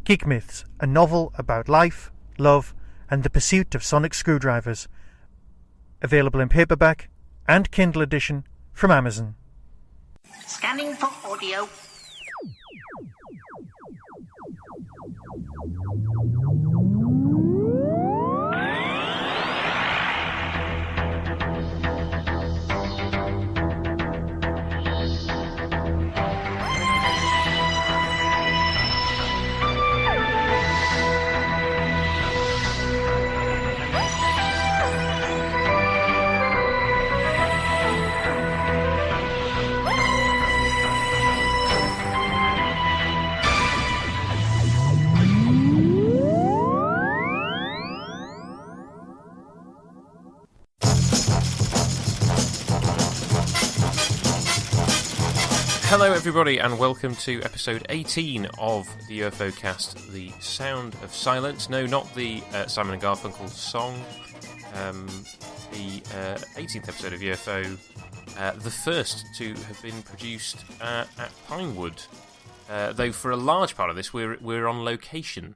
Geek Myths, a novel about life, love, and the pursuit of sonic screwdrivers. Available in paperback and Kindle edition from Amazon. Scanning for audio. Hello everybody and welcome to episode 18 of the Ufocast, The Sound of Silence. No, not the Simon and Garfunkel song, the 18th episode of UFO, the first to have been produced at Pinewood. Though for a large part of this we're on location.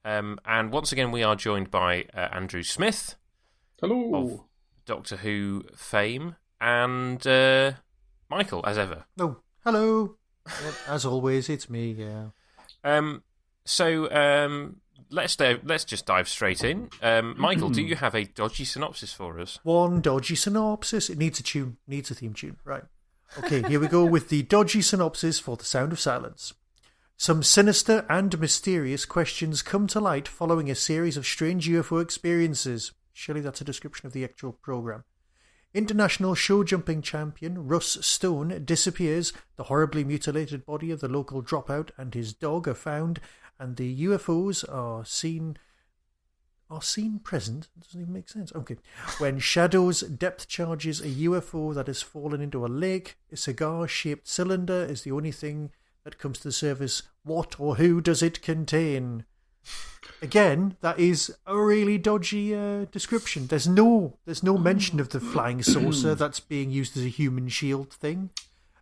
And once again we are joined by Andrew Smith. Hello. Of Doctor Who fame, and Michael, as ever. Oh, hello. As always, it's me, yeah. Let's just dive straight in. Michael, do you have a dodgy synopsis for us? One dodgy synopsis. It needs a tune, needs a theme tune. Right. Okay, here we go with the dodgy synopsis for The Sound of Silence. Some sinister and mysterious questions come to light following a series of strange UFO experiences. Surely that's a description of the actual program. International show-jumping champion Russ Stone disappears, the horribly mutilated body of the local dropout and his dog are found, and the UFOs are seen present. It doesn't even make sense. Okay. When Shadows depth charges a UFO that has fallen into a lake, a cigar-shaped cylinder is the only thing that comes to the surface. What or who does it contain? Again, that is a really dodgy description. There's no mention of the flying saucer that's being used as a human shield thing,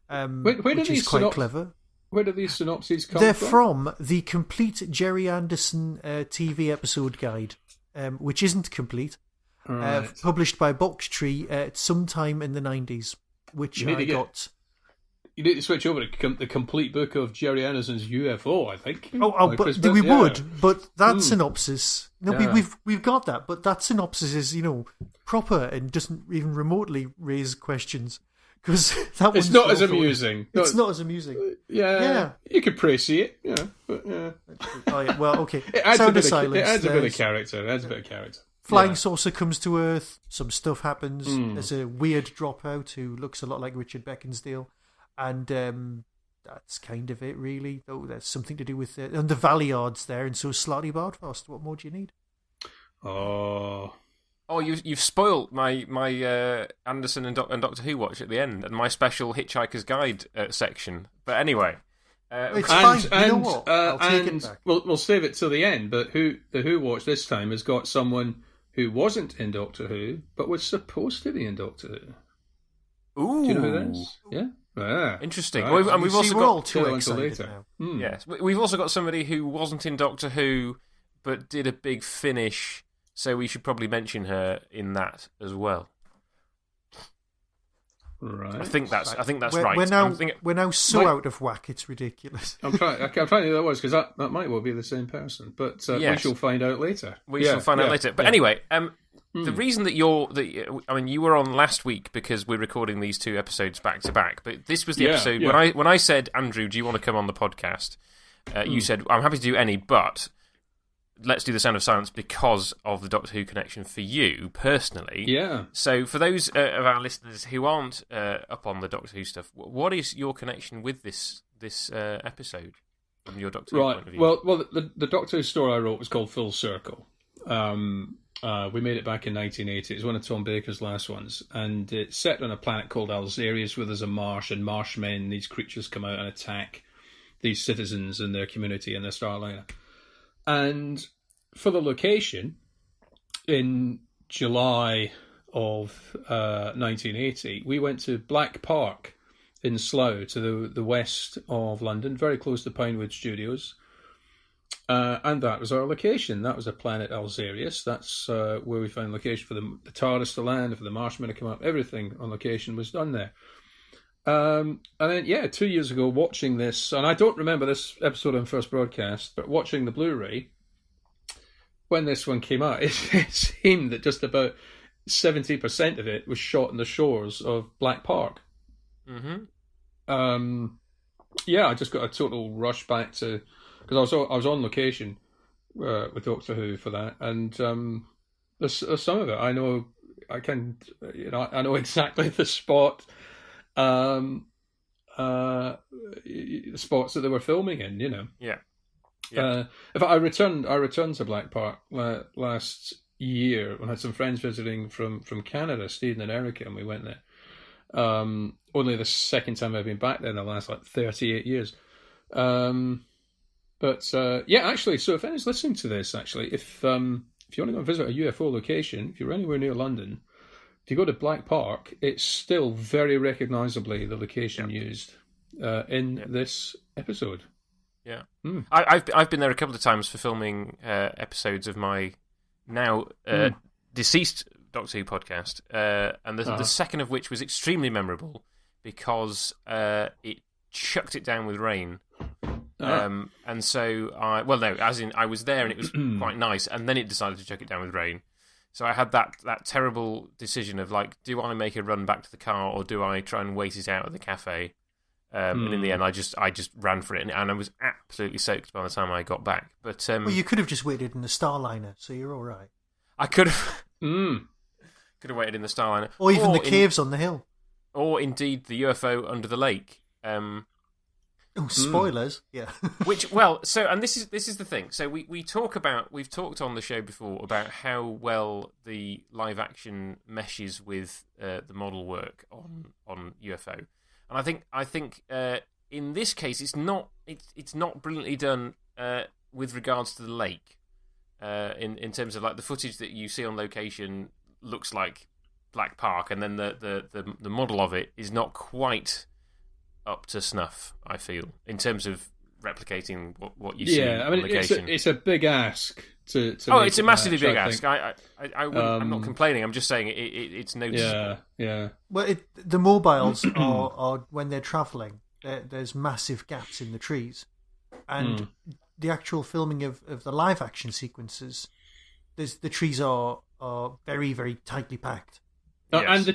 which is quite clever. Where do these synopses come They're from? from the complete Jerry Anderson TV episode guide, which isn't complete, Right. published by Box Tree sometime in the 90s, which I got... You need to switch over to the complete book of Jerry Anderson's UFO, I think. But we would. But that synopsis, we've got that. But that synopsis is, proper and doesn't even remotely raise questions because that it's not as amusing. It's not as amusing. Yeah, you could appreciate it. But yeah. Oh yeah. Well, okay. It adds, Sound a of bit, Silence. it adds a bit of character. Flying saucer comes to Earth. Some stuff happens. There's a weird dropout who looks a lot like Richard Beckinsdale. And that's kind of it, really. Though there's something to do with and the Valeyards there, and so Slotty Bardfast. What more do you need? Oh, you've spoilt my Anderson and Doctor Who watch at the end, and my special Hitchhiker's Guide section. But anyway, it's fine. You know what? I'll take it back. We'll save it till the end. But the Who watch this time has got someone who wasn't in Doctor Who, but was supposed to be in Doctor Who. Ooh, do you know who that is? Yeah. Interesting. Right. And we've also we're got all too excited now. Yes, we've also got somebody who wasn't in Doctor Who but did a big finish, so we should probably mention her in that as well. Right. I think that's right. We're now so out of whack. It's ridiculous. I'm trying to think who that was because that might well be the same person, but we shall find out later. We shall find out later. But anyway, the reason that you were on last week because we're recording these two episodes back to back. But this was the episode when I said, Andrew, do you want to come on the podcast? You said, I'm happy to do any, but let's do The Sound of Silence because of the Doctor Who connection for you personally. Yeah. So for those of our listeners who aren't up on the Doctor Who stuff, what is your connection with this episode from your Doctor Who point of view? Well, the Doctor Who story I wrote was called Full Circle. We made it back in 1980. It was one of Tom Baker's last ones, and it's set on a planet called Alzarius, where there's a marsh, and marshmen, these creatures come out and attack these citizens and their community in the Starliner. And for the location, in July of 1980, we went to Black Park in Slough, to the west of London, very close to Pinewood Studios. And that was our location. That was a planet Alzarius. That's where we found location for the TARDIS to land, for the Marshmen to come up. Everything on location was done there. And then, 2 years ago, watching this, and I don't remember this episode on first broadcast, but watching the Blu-ray, when this one came out, it seemed that just about 70% of it was shot on the shores of Black Park. Mm-hmm. I just got a total rush back to, because I was on location with Doctor Who for that, and there's some of it I know. I know exactly the spot. The spots that they were filming in, Yeah. In fact, I returned to Black Park last year when I had some friends visiting from Canada, Stephen and Erica, and we went there. Only the second time I've been back there in the last 38 years. Actually, so if anyone's listening to this, actually, if you want to go and visit a UFO location, if you're anywhere near London, if you go to Black Park, it's still very recognisably the location used in this episode. Yeah, I've been there a couple of times for filming episodes of my now deceased Doctor Who podcast, and the second of which was extremely memorable because it chucked it down with rain. And so I was there and it was quite nice, and then it decided to chuck it down with rain. So I had that terrible decision of do I make a run back to the car or do I try and wait it out at the cafe? And in the end, I just ran for it, and I was absolutely soaked by the time I got back. But well, you could have just waited in the Starliner, so you're all right. I could have waited in the Starliner, or even the caves on the hill, or indeed the UFO under the lake. Spoilers, yeah. And this is the thing. So we've talked on the show before about how well the live action meshes with the model work on UFO. And I think in this case it's not brilliantly done with regards to the lake. In terms of the footage that you see on location looks like Black Park, and then the model of it is not quite up to snuff, I feel, in terms of replicating what you see on location. It's a big ask to it's a massively big ask. I'm not complaining. I'm just saying it's noticeable. Yeah. Well, the mobiles are when they're travelling, there's massive gaps in the trees, and the actual filming of the live action sequences, the trees are very, very tightly packed. Yes. And the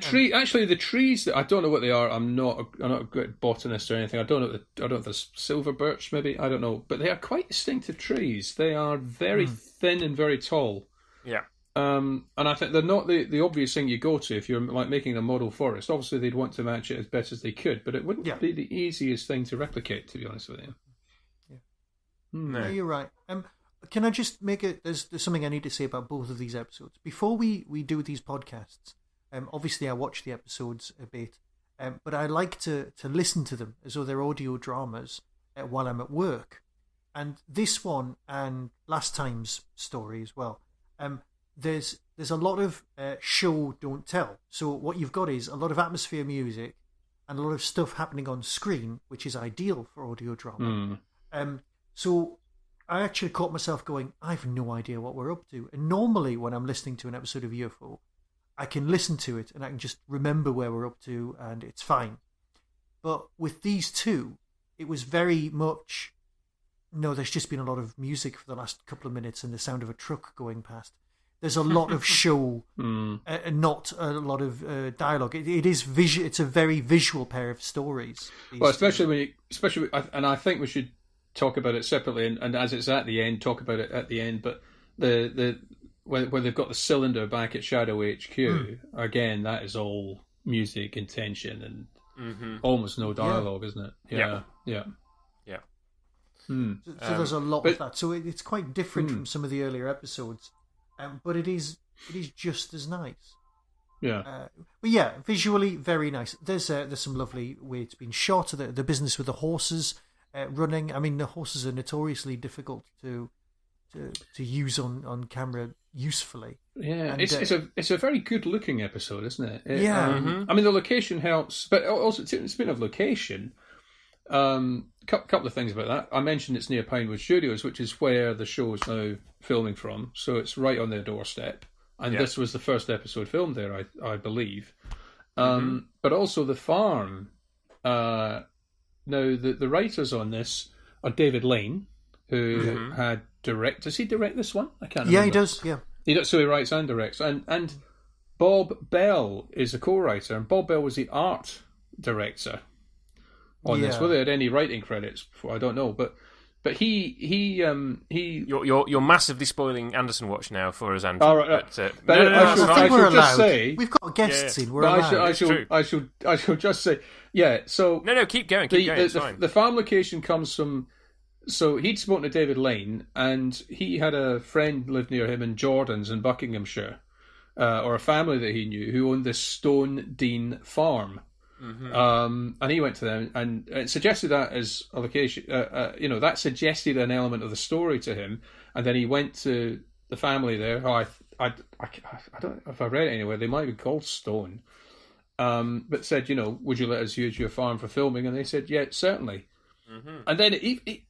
trees, I don't know what they are. I'm not a good botanist or anything. I don't know if there's silver birch, maybe. I don't know. But they are quite distinctive trees. They are very thin and very tall. Yeah. And I think they're not the obvious thing you go to if you're making a model forest. Obviously, they'd want to match it as best as they could, but it wouldn't be the easiest thing to replicate, to be honest with you. Yeah. No. Yeah, you're right. Can I just make it? There's something I need to say about both of these episodes before we do these podcasts. Obviously, I watch the episodes a bit, but I like to listen to them as though they're audio dramas while I'm at work. And this one and last time's story as well, there's a lot of show, don't tell. So what you've got is a lot of atmosphere music and a lot of stuff happening on screen, which is ideal for audio drama. So I actually caught myself going, I have no idea what we're up to. And normally when I'm listening to an episode of UFO, I can listen to it and I can just remember where we're up to and it's fine. But with these two, it was very much, there's just been a lot of music for the last couple of minutes and the sound of a truck going past. There's a lot of show and not a lot of dialogue. It is visual. It's a very visual pair of stories. Well, especially and I think we should talk about it separately and as it's at the end, talk about it at the end. But when they've got the cylinder back at Shadow HQ, again, that is all music and tension and almost no dialogue, isn't it? Yeah. So there's a lot of that. So it's quite different from some of the earlier episodes, but it is just as nice. Yeah. But yeah, visually very nice. There's some lovely way it's been shot. The business with the horses running. I mean, the horses are notoriously difficult to use on camera usefully. Yeah, and it's a very good looking episode, isn't it? Yeah. I mean, the location helps, but also speaking of location, Couple of things about that. I mentioned it's near Pinewood Studios, which is where the show is now filming from. So it's right on their doorstep. And this was the first episode filmed there, I believe. But also the farm. Now, the writers on this are David Lane, who had direct. Does he direct this one? I can't remember. Yeah, he does. Yeah, he does. So he writes and directs. And Bob Bell is a co-writer, and Bob Bell was the art director on this. Whether he had any writing credits before, I don't know. But he You're massively spoiling Anderson Watch now for us, Andrew. All right. But, I think we're allowed. Say, we've got guests in. We're allowed. I should just say, so no, keep going. It's fine. The farm location comes from. So he'd spoken to David Lane, and he had a friend lived near him in Jordans in Buckinghamshire, or a family that he knew who owned this Stone Dean farm. And he went to them and it suggested that as a location, that suggested an element of the story to him. And then he went to the family there. I don't know if I've read it anywhere. They might be called Stone, but said, would you let us use your farm for filming? And they said, yeah, certainly. And then it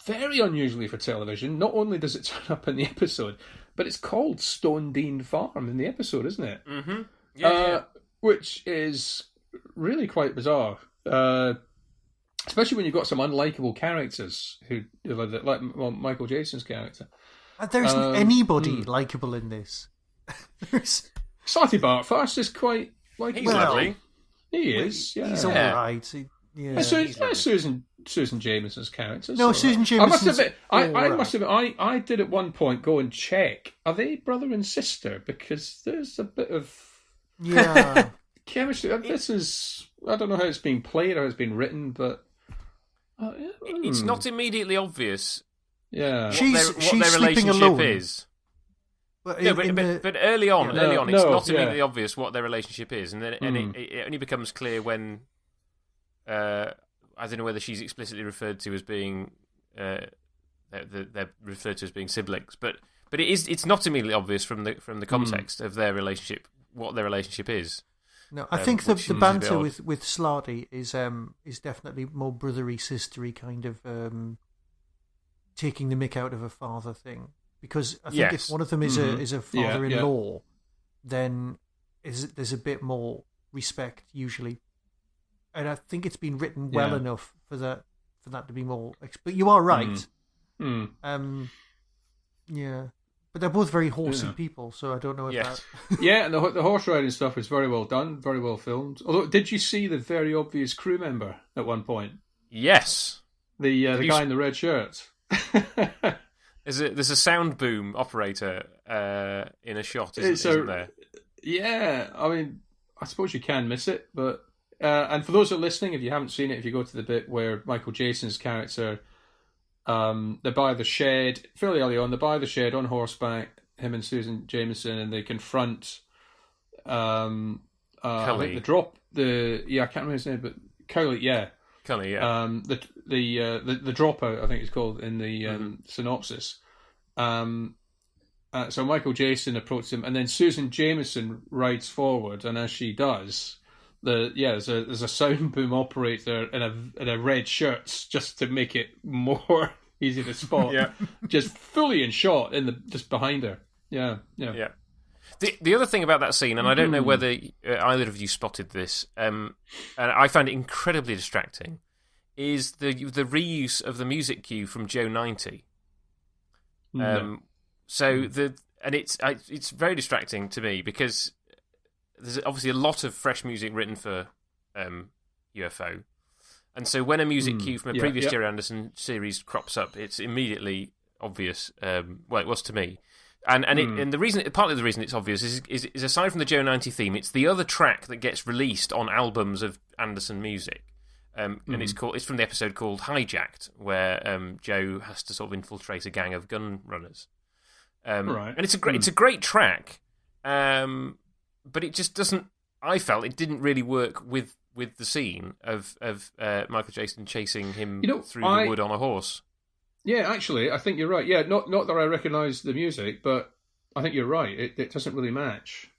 very unusually for television. Not only does it turn up in the episode, but it's called Stone Dean Farm in the episode, isn't it? Which is really quite bizarre, especially when you've got some unlikable characters who like Michael Jason's character. There isn't anybody likable in this. Slatty Bartfast is quite likable. He's lovely. He is. Yeah. He's all right. Susan Jameson's character. No, Susan Jameson's I must admit, I did at one point go and check, are they brother and sister? Because there's a bit of chemistry. This is, I don't know how it's been played or how it's been written, but it's not immediately obvious. Yeah, she's their sleeping relationship alone. is. But early on, it's not immediately obvious what their relationship is, and then it only becomes clear when I don't know whether she's explicitly referred to as being they're referred to as being siblings, but it's not immediately obvious from the context of their relationship what their relationship is. No, I think the banter with Slarty is definitely more brothery, sistery kind of taking the mick out of a father thing. Because I think if one of them is a father-in-law, then there's a bit more respect usually, and I think it's been written well enough for that to be more. But you are right. But they're both very horsey people, so I don't know if that. And the horse riding stuff is very well done, very well filmed. Although, did you see the very obvious crew member at one point? Yes, the guy in the red shirt. There's a sound boom operator in a shot, isn't there? Yeah, I mean, I suppose you can miss it, but and for those who are listening, if you haven't seen it, if you go to the bit where Michael Jason's character, they're by the shed fairly early on. They're by the shed on horseback, him and Susan Jameson, and they confront Cully. I think I can't remember his name, but Cully, Cully, the dropout, I think it's called in the synopsis. So Michael Jason approaches him, and then Susan Jameson rides forward, and as she does, there's a sound boom operator in a red shirt just to make it more easy to spot. Just fully in shot just behind her. Yeah. The other thing about that scene, and I don't know whether either of you spotted this, and I found it incredibly distracting, is the reuse of the music cue from Joe 90. It's very distracting to me because there's obviously a lot of fresh music written for UFO, and so when a music cue from a previous Jerry Anderson series crops up, it's immediately obvious. Well, it was to me. And partly the reason it's obvious is aside from the Joe 90 theme, it's the other track that gets released on albums of Anderson music, and it's from the episode called Hijacked, where Joe has to sort of infiltrate a gang of gun runners, and it's a great track, but it just doesn't. I felt it didn't really work with the scene of Michael Jason chasing him through the wood on a horse. Yeah, actually, I think you're right. Yeah, not that I recognise the music, but I think you're right. It doesn't really match.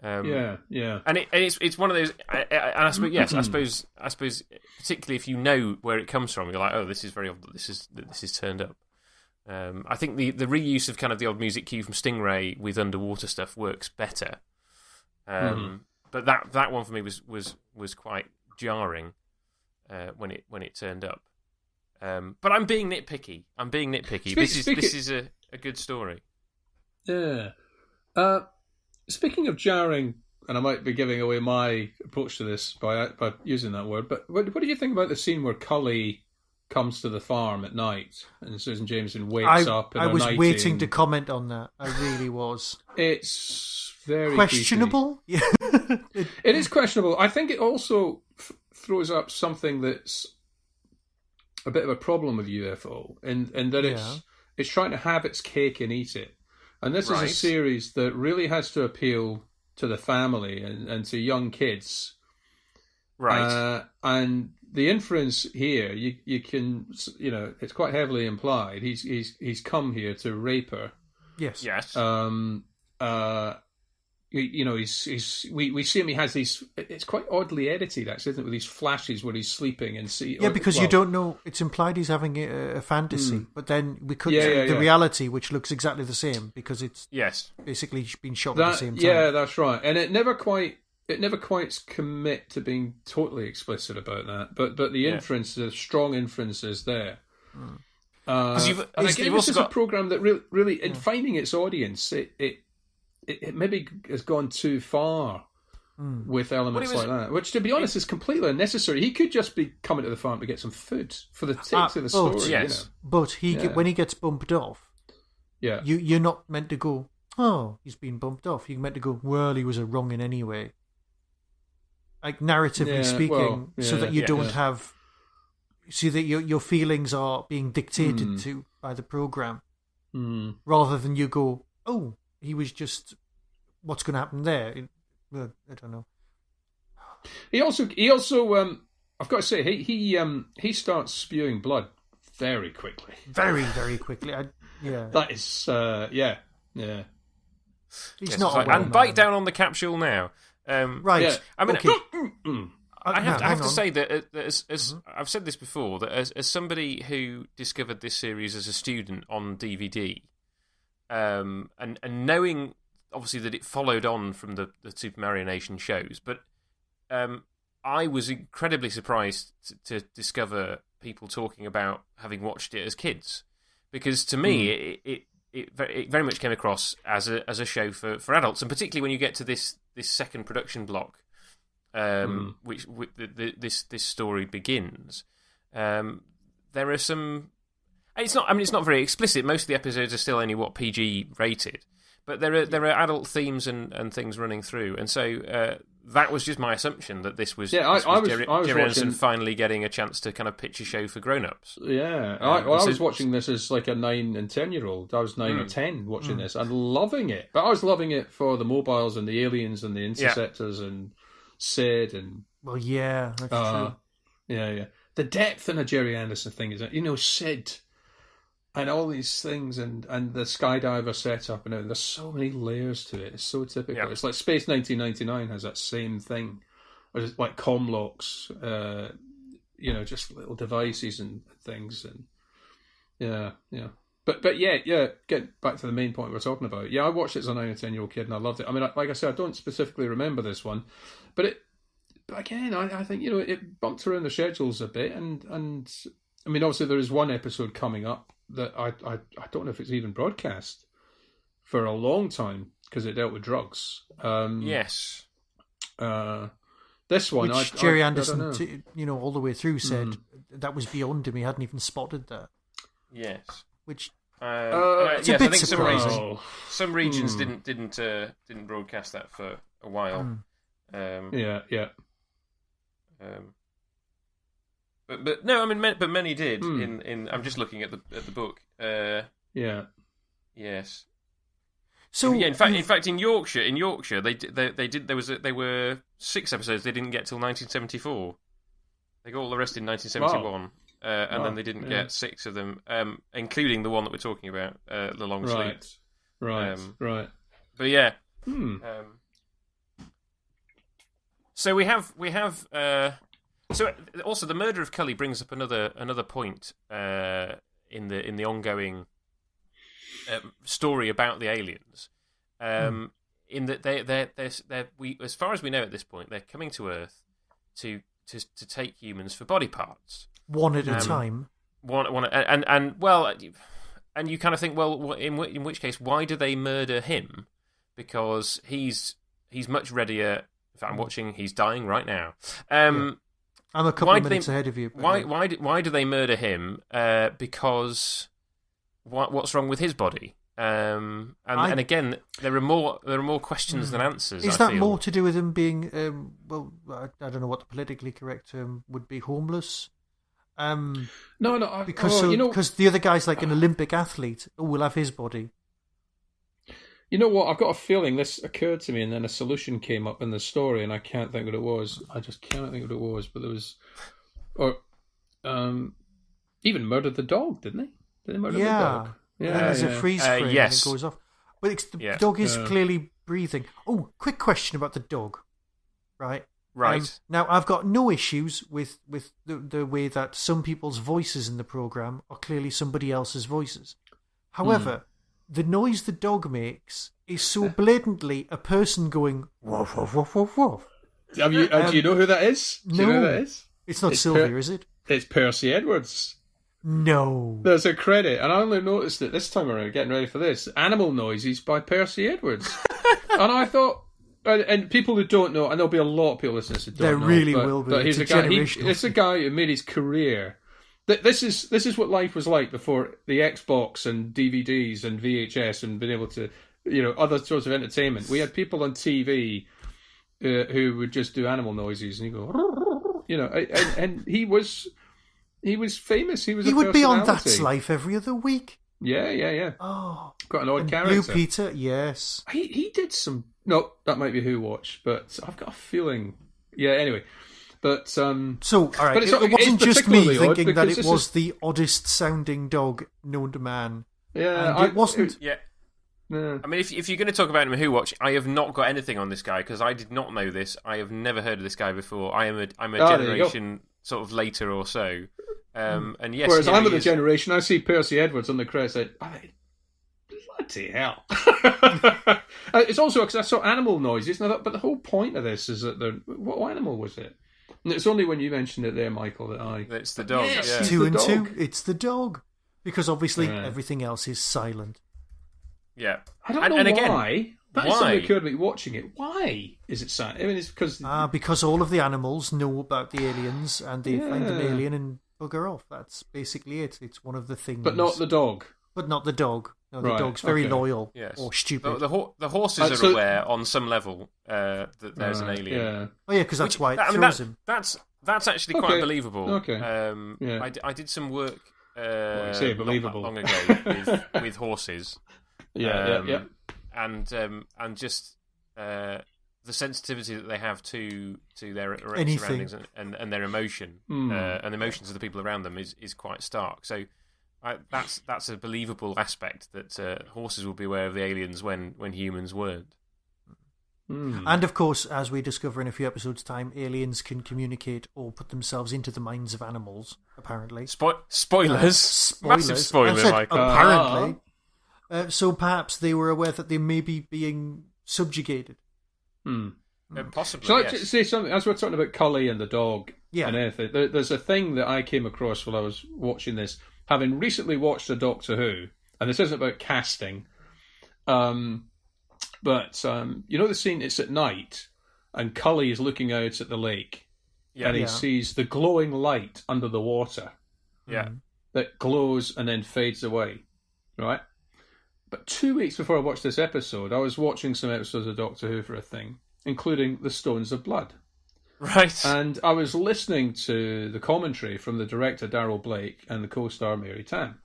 And it's one of those. And I suppose yes, I suppose particularly if you know where it comes from, you're like, oh, this is very odd that this is turned up. I think the reuse of kind of the old music cue from Stingray with underwater stuff works better. But that one for me was quite jarring when it turned up. But I'm being nitpicky. This is a good story. Yeah. Speaking of jarring, and I might be giving away my approach to this by using that word, but what do you think about the scene where Cully comes to the farm at night and Susan Jameson wakes up in I her was nightie waiting to comment on that. I really was. It's very questionable. Yeah, it is questionable. I think it also throws up something that's a bit of a problem with UFO, and that it's trying to have its cake and eat it. And this is a series that really has to appeal to the family and to young kids. Right. And the inference here, you can, it's quite heavily implied. He's come here to rape her. Yes. Yes. We see him. He has these. It's quite oddly edited, actually, isn't it? With these flashes where he's sleeping and see. Yeah, because you don't know. It's implied he's having a fantasy, but then we could the reality, which looks exactly the same because it's basically been shot at the same time. Yeah, that's right. And it never quite commit to being totally explicit about that. But the inference, the strong inference, is there. And again, this is a program that really in finding its audience, it maybe has gone too far with elements like that, which, to be honest, is completely unnecessary. He could just be coming to the farm to get some food for the sake of the story. Yes. But when he gets bumped off, you're not meant to go, oh, he's been bumped off. You're meant to go, well, he was a wrong in any way. Like, narratively speaking, so that you don't have... So that your feelings are being dictated to by the program, rather than you go, oh, he was just... What's going to happen there? I don't know. He also. I've got to say, he starts spewing blood very quickly. Very, very quickly. That is. He's not. Like, and bite down on the capsule now. Right. Yeah. I mean, okay. I have to say that as I've said this before, that as somebody who discovered this series as a student on DVD. And knowing, obviously, that it followed on from the Super Mario Nation shows, but I was incredibly surprised to discover people talking about having watched it as kids, because to me it very much came across as a show for adults, and particularly when you get to this second production block, which this story begins. There are some. It's not very explicit. Most of the episodes are still only PG rated, but there are adult themes and things running through, and so that was just my assumption that this was Jerry Anderson finally getting a chance to kind of pitch a show for grown-ups. Yeah, I was watching this as like a 9 and 10-year-old. I was 9 or 10 watching this and loving it, but I was loving it for the mobiles and the aliens and the interceptors and Sid and that's true. Yeah. The depth in a Jerry Anderson thing is that Sid. And all these things, and the skydiver setup, and there's so many layers to it. It's so typical. Yeah. It's like Space 1999 has that same thing. Or it's like comlocks, just little devices and things. And But get back to the main point we're talking about. Yeah, I watched it as a 9 or 10-year-old kid, and I loved it. I mean, like I said, I don't specifically remember this one, but again, I think it bumped around the schedules a bit, and I mean, obviously there is one episode coming up that I don't know if it's even broadcast for a long time because it dealt with drugs. Yes. This one, which Jerry Anderson, all the way through said that was beyond him. He hadn't even spotted that. Yes. Which it's a bit surprising. Some regions didn't broadcast that for a while. But no, I mean, but many did. In I'm just looking at the book. Yes. So in fact, in Yorkshire, they were 6 episodes they didn't get till 1974. They got all the rest in 1971, and then they didn't get 6 of them, including the one that we're talking about, the long sleep. Right. But yeah. So we have. So also the murder of Cully brings up another point in the ongoing story about the aliens. In that we, as far as we know at this point, they're coming to Earth to take humans for body parts, one at a time. And you kind of think, well, in which case, why do they murder him? Because he's much readier. In fact, I'm watching. He's dying right now. I'm a couple of minutes ahead of you. Why do they murder him? Because what's wrong with his body? And again, there are more questions than answers. Is that more to do with him being I don't know what the politically correct term would be, homeless? No, because the other guy's like an Olympic athlete. Oh, we'll have his body. You know what? I've got a feeling this occurred to me, and then a solution came up in the story, and I can't think what it was. I just can't think what it was. But there was, even murdered the dog, didn't they? Did they murder the dog? Yeah, there's a freeze frame yes. and it goes off. But the dog is clearly breathing. Oh, quick question about the dog. Right. Now, I've got no issues with the way that some people's voices in the programme are clearly somebody else's voices. However, the noise the dog makes is so blatantly a person going woof, woof, woof, woof, woof. Do you know who that is? No. Do you know who that is? It's not Sylvia, is it? It's Percy Edwards. No. There's a credit, and I only noticed it this time around, getting ready for this. Animal Noises by Percy Edwards. And I thought, and people who don't know, and there'll be a lot of people listening who don't know. There really will be. But he's a guy. It's a guy who made his career. This is what life was like before the Xbox and DVDs and VHS and being able to, other sorts of entertainment. We had people on TV who would just do animal noises, and you go, and he was famous. He would be on That's Life every other week. Yeah. Oh, got an odd and character. Blue Peter, yes. He did some. No, that might be Who Watch, but I've got a feeling. Yeah. Anyway. But all right, but it wasn't just me thinking that it was the oddest sounding dog known to man. Yeah, it wasn't. Yeah. I mean, if you're going to talk about him in Who Watch, I have not got anything on this guy because I did not know this. I have never heard of this guy before. I'm a generation sort of later or so. And yes, whereas I'm of the generation, I see Percy Edwards on the credits. Bloody hell! It's also because I saw animal noises. Now, but the whole point of this is that what animal was it? And it's only when you mentioned it there, Michael, that it's the dog. Yes, yeah. Two and two. It's the dog, because obviously everything else is silent. Yeah, I don't know why. That's something that occurred to me watching it. Why is it silent? I mean, it's because all of the animals know about the aliens and they find an alien and bugger off. That's basically it. It's one of the things. But not the dog. No, the dog's very loyal or stupid. The horses are aware on some level that there's an alien. Yeah. Oh yeah, because that's why it throws him. That's actually quite believable. Okay. I did some work believable not that long ago with horses. Yeah. And just the sensitivity that they have to their anything. surroundings and their emotion and the emotions of the people around them is quite stark. So that's a believable aspect that horses will be aware of the aliens when humans weren't. And of course, as we discover in a few episodes' time, aliens can communicate or put themselves into the minds of animals, apparently. Spoilers. Massive spoiler, Michael. Apparently. So perhaps they were aware that they may be being subjugated. Possibly, Shall I yes. say something? As we're talking about Cully and the dog and anything, there's a thing that I came across while I was watching this, having recently watched a Doctor Who, and this isn't about casting, but you know the scene, it's at night, and Cully is looking out at the lake, and he sees the glowing light under the water. Yeah. That glows and then fades away, right? But 2 weeks before I watched this episode, I was watching some episodes of Doctor Who for a thing, including The Stones of Blood. Right. And I was listening to the commentary from the director, Darryl Blake, and the co-star, Mary Tam.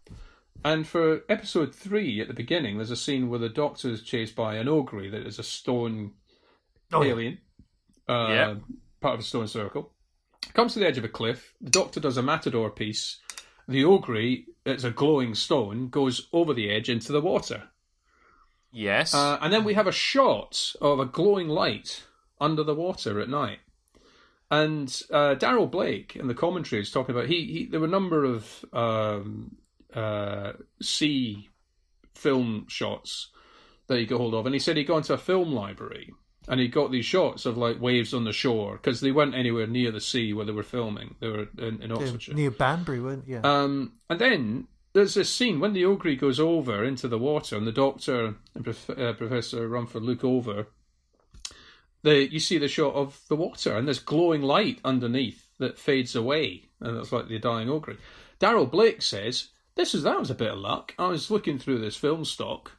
And for episode 3, at the beginning, there's a scene where the Doctor is chased by an ogre that is a stone alien, part of a stone circle. Comes to the edge of a cliff. The Doctor does a matador piece. The ogre, it's a glowing stone, goes over the edge into the water. Yes. And then we have a shot of a glowing light under the water at night. And Daryl Blake in the commentary is talking about there were a number of sea film shots that he got hold of, and he said he'd gone to a film library and he got these shots of like waves on the shore because they weren't anywhere near the sea where they were filming. They were in Oxfordshire, near Banbury, weren't they? Yeah. And then there's this scene when the Ogre goes over into the water, and the Doctor and Professor Rumford look over. You see the shot of the water, and there's glowing light underneath that fades away, and it's like the dying Ogre. Daryl Blake says, that was a bit of luck. I was looking through this film stock,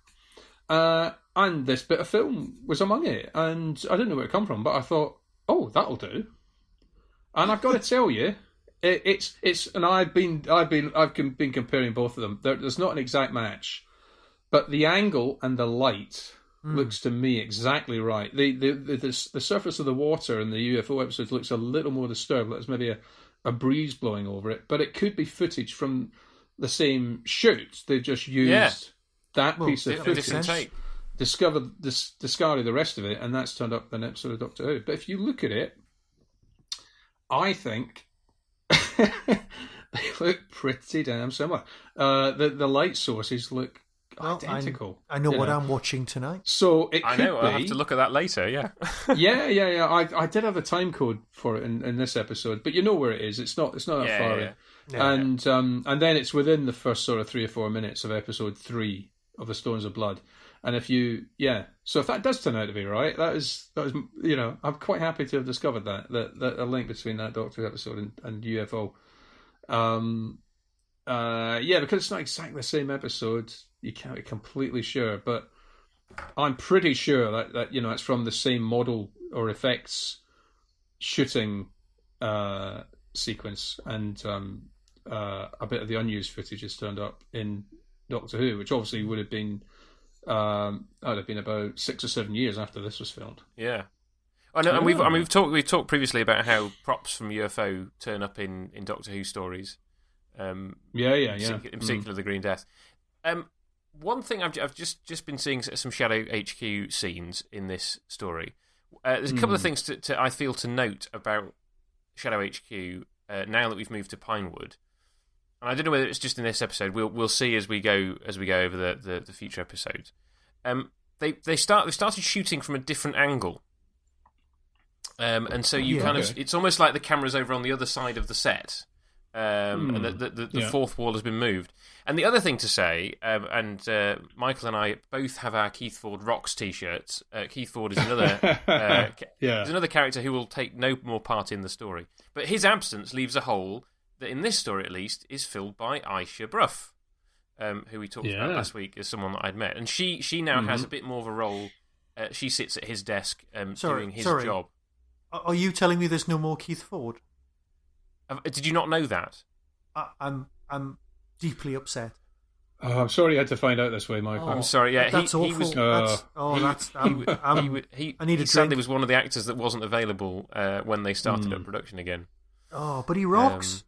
and this bit of film was among it, and I didn't know where it come from, but I thought, oh, that'll do. And I've got to tell you, it's and I've been comparing both of them. There's not an exact match, but the angle and the light looks to me exactly right. The surface of the water in the UFO episode looks a little more disturbed. There's maybe a breeze blowing over it, but it could be footage from the same shoot. They've just used that piece of footage, discarded the rest of it, and that's turned up in an episode of Doctor Who. But if you look at it, I think they look pretty damn similar. The light sources look identical. I know what I'm watching tonight. So it could be. I'll have to look at that later. Yeah. yeah. I did have a time code for it in this episode, but you know where it is. It's not that far in. And then it's within the first sort of 3 or 4 minutes of episode 3 of the Stones of Blood. And so if that does turn out to be right, that was I'm quite happy to have discovered that a link between that Doctor Who episode and UFO. Because it's not exactly the same episode. You can't be completely sure, but I'm pretty sure that it's from the same model or effects shooting sequence, and a bit of the unused footage has turned up in Doctor Who, which obviously would have been about 6 or 7 years after this was filmed. Yeah. I know, and we've talked previously about how props from UFO turn up in Doctor Who stories. In particular, the Green Death. One thing I've just been seeing some Shadow HQ scenes in this story. There's a couple of things I feel to note about Shadow HQ now that we've moved to Pinewood. And I don't know whether it's just in this episode. We'll see as we go over the future episodes. They started shooting from a different angle. And so it's almost like the camera's over on the other side of the set. And the fourth wall has been moved. And the other thing to say, and Michael and I both have our Keith Ford Rocks t-shirts. Keith Ford is another is another character who will take no more part in the story. But his absence leaves a hole that, in this story at least, is filled by Aisha Bruff, who we talked about last week as someone that I'd met. And she now has a bit more of a role. She sits at his desk doing his job. Are you telling me there's no more Keith Ford? Did you not know that? I'm deeply upset. Oh, I'm sorry you had to find out this way, Michael. I'm sorry. Yeah, that's awful. I need a drink. Sadly was one of the actors that wasn't available when they started up production again. Oh, but he rocks.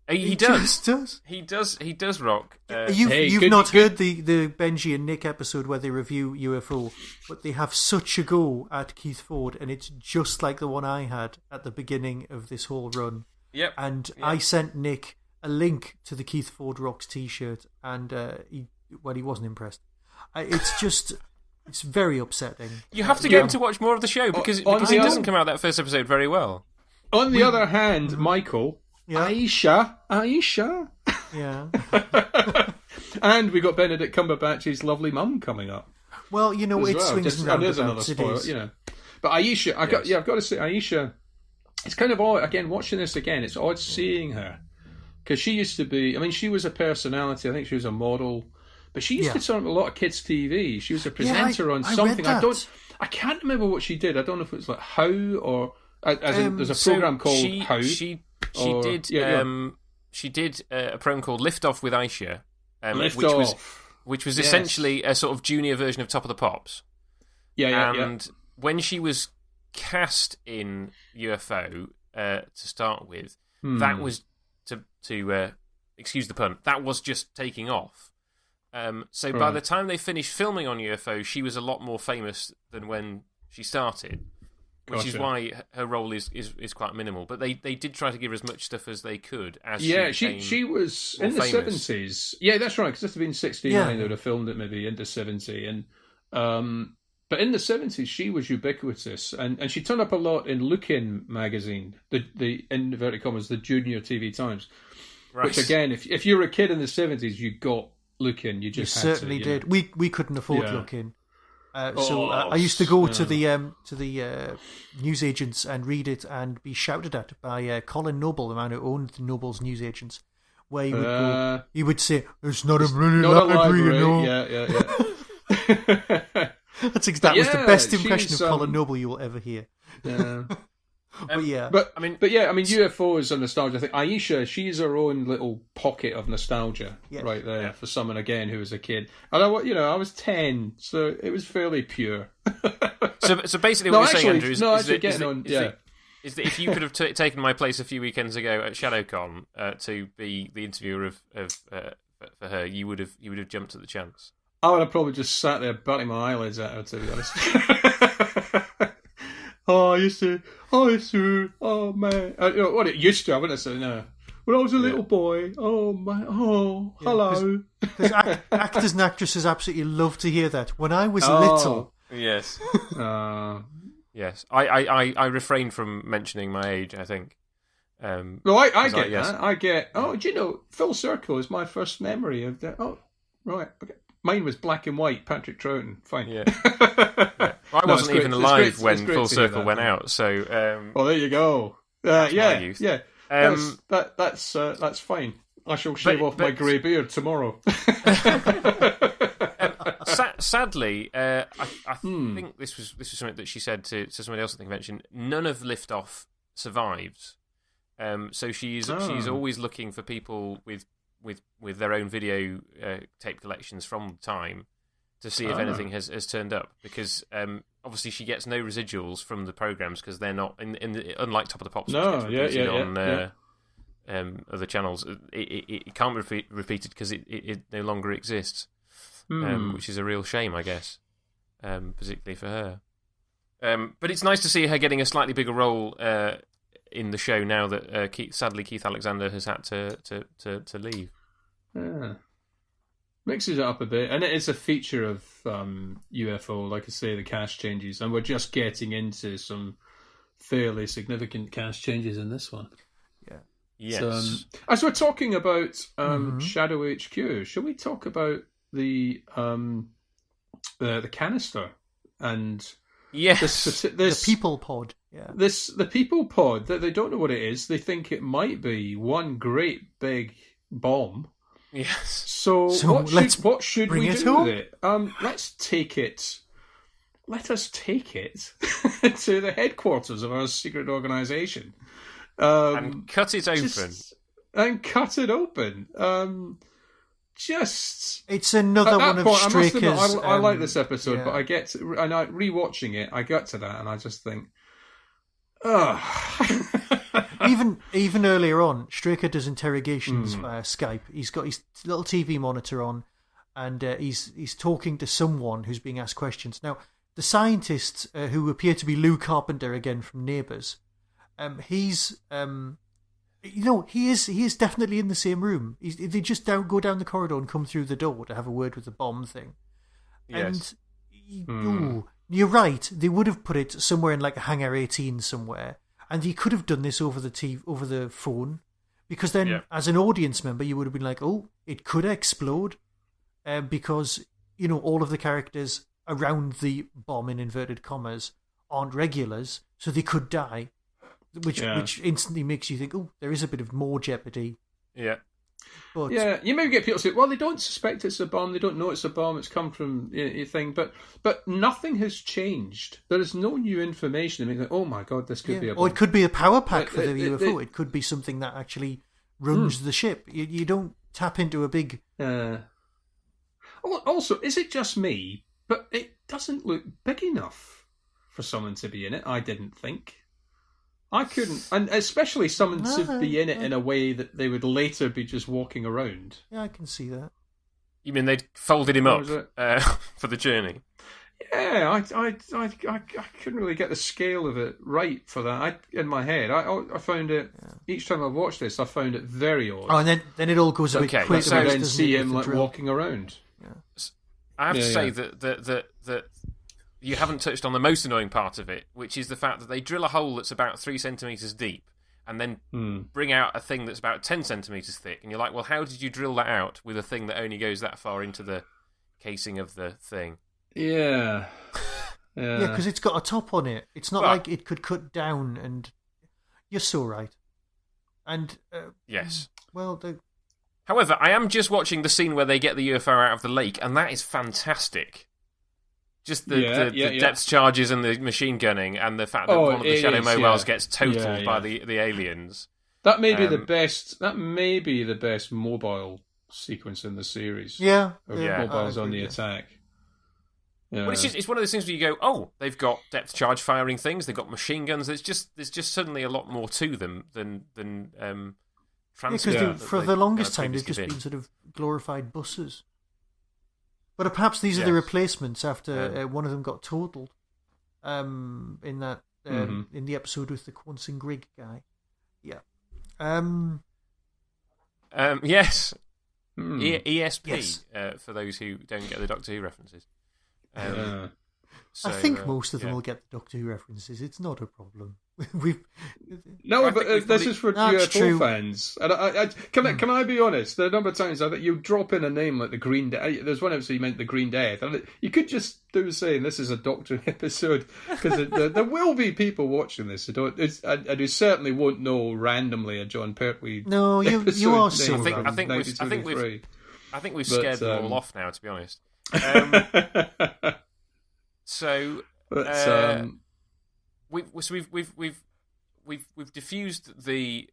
He does. He does rock. You've not heard the Benji and Nick episode where they review UFO, but they have such a go at Keith Ford, and it's just like the one I had at the beginning of this whole run. Yep. And I sent Nick a link to the Keith Ford Rocks t-shirt, and he wasn't impressed. It's very upsetting. You have to get him to watch more of the show because he doesn't come out that first episode very well. On the other hand, Michael, Aisha. Yeah. And we got Benedict Cumberbatch's lovely mum coming up. Well, swings and roundabouts. There's another spoiler, But Aisha, I've got to say, Aisha. It's kind of odd, again, watching this again, it's odd seeing her. Because she used to be, she was a personality, I think she was a model, but she used to turn up a lot of kids' TV. She was a presenter on something. I can't remember what she did. I don't know if it was like How, or, there's a program called How. She did a program called Lift Off with Aisha, which was essentially a sort of junior version of Top of the Pops. And when she was cast in UFO to start with, that was to excuse the pun, that was just taking off. By the time they finished filming on UFO, she was a lot more famous than when she started. which is Gotcha. why her role is quite minimal. But they did try to give her as much stuff as they could. As she was more in the famous. 70s. Yeah, that's right. Because this had been 69, Yeah. they would have filmed it maybe into 70, and but in the 70s she was ubiquitous, and she turned up a lot in Look-In magazine, the in inverted commas the Junior TV Times, Right. which again, if you were a kid in the 70s, you got Look-In. You You just had certainly to, you did. know. We couldn't afford Yeah. Look-In. I Oh, used to go yeah. to the newsagents and read it and be shouted at by Colin Noble, the man who owned the Noble's newsagents, where he would go, he would say, "It's not a bloody Not a library, library. you know." Yeah. That was the best she's, impression of Colin Noble you will ever hear. Yeah. But yeah, But I mean, UFOs are nostalgia. I think Aisha, she's her own little pocket of nostalgia right there for someone again who was a kid. And I was 10, so it was fairly pure. So basically, what you're saying, Andrew, is that if you could have taken my place a few weekends ago at ShadowCon to be the interviewer for her, you would have jumped at the chance. I would have probably just sat there batting my eyelids at her, to be honest. I used to, oh man. What it used to, I wouldn't say no. When I was a little boy, oh man, hello. Because actors and actresses absolutely love to hear that. When I was little. Yes. Yes. I refrained from mentioning my age, I think. No, I get that. I get, do you know, Full Circle is my first memory of that. Oh, right. Okay. Mine was black and white, Patrick Troughton. Fine. Yeah. I wasn't even alive when Full Circle went out, so... well, there you go. My youth. Yeah. That's fine. I shall shave off my grey beard tomorrow. Sadly, I think this was something that she said to somebody else at the convention. None of Liftoff survives. So she's always looking for people with their own video tape collections from the time to see if anything has turned up, because obviously she gets no residuals from the programs because they're not unlike Top of the Pops, which gets repeated on other channels. It can't be repeated because it no longer exists, which is a real shame, I guess, particularly for her. But it's nice to see her getting a slightly bigger role in the show now that sadly Keith Alexander has had to leave. Yeah. Mixes it up a bit, and it is a feature of UFO. Like I say, the cast changes, and we're just getting into some fairly significant cast changes in this one. Yeah. Yes. So, as we're talking about Shadow HQ, shall we talk about the canister and this the people pod? Yeah. The people pod, that they don't know what it is. They think it might be one great big bomb. Yes. So what should we do with it? Let's take it. Let us take it to the headquarters of our secret organisation and cut it open. It's another one of Straker's. I like this episode, but I get to, and I rewatching it. I got to that, and I just think, Even earlier on, Straker does interrogations via Skype. He's got his little TV monitor on, and he's talking to someone who's being asked questions. Now, the scientist who appear to be Lou Carpenter again from Neighbours, he is definitely in the same room. They just go down the corridor and come through the door to have a word with the bomb thing. Yes. And you're right. They would have put it somewhere in like a Hangar 18 somewhere. And he could have done this over the phone, because then, as an audience member, you would have been like, "Oh, it could explode," because all of the characters around the bomb in inverted commas aren't regulars, so they could die, which instantly makes you think, "Oh, there is a bit of more jeopardy." Yeah. But, you maybe get people say, well, they don't suspect it's a bomb, they don't know it's a bomb, it's come from a thing, but nothing has changed. There is no new information. I mean, oh my God, this could be a bomb. Or it could be a power pack for the UFO. It could be something that actually runs the ship. You don't tap into a big... Also, is it just me? But it doesn't look big enough for someone to be in it, I didn't think. I couldn't, and especially someone to be in it in a way that they would later be just walking around. Yeah, I can see that. You mean they'd folded him up for the journey? Yeah, I couldn't really get the scale of it right for that. In my head, I found it each time I watched this, I found it very odd. Oh, and then it all goes a bit quick. So then see him like walking around. Yeah. I have to say that you haven't touched on the most annoying part of it, which is the fact that they drill a hole that's about 3 centimeters deep, and then bring out a thing that's about 10 centimeters thick, and you're like, well, how did you drill that out with a thing that only goes that far into the casing of the thing? Yeah. Yeah, because it's got a top on it. It's not like it could cut down, and you're so right. And yes. Well, however, I am just watching the scene where they get the UFO out of the lake, and that is fantastic. Just the depth charges and the machine gunning, and the fact that one of the Shadow mobiles gets totaled by the aliens. That may be the best. That may be the best mobile sequence in the series. Yeah, mobiles on the attack. Yeah. Well, it's one of those things where you go, oh, they've got depth charge firing things, they've got machine guns. There's just suddenly a lot more to them than because for the longest time they've just been sort of glorified buses. But perhaps these are the replacements after one of them got totaled. In that in the episode with the Quonset Grig guy. Yeah. Yes. ESP, yes. For those who don't get the Doctor Who references. I think most of them will get the Doctor Who references. It's not a problem. This is for UFO fans. And can I be honest? The number of times I think you drop in a name like the Green Death. There's one episode you meant the Green Death, and you could just do saying this is a Doctor Who episode, because there will be people watching this who certainly won't know randomly a John Pertwee. No, you are so. I think we've scared them all off now, to be honest. We've diffused the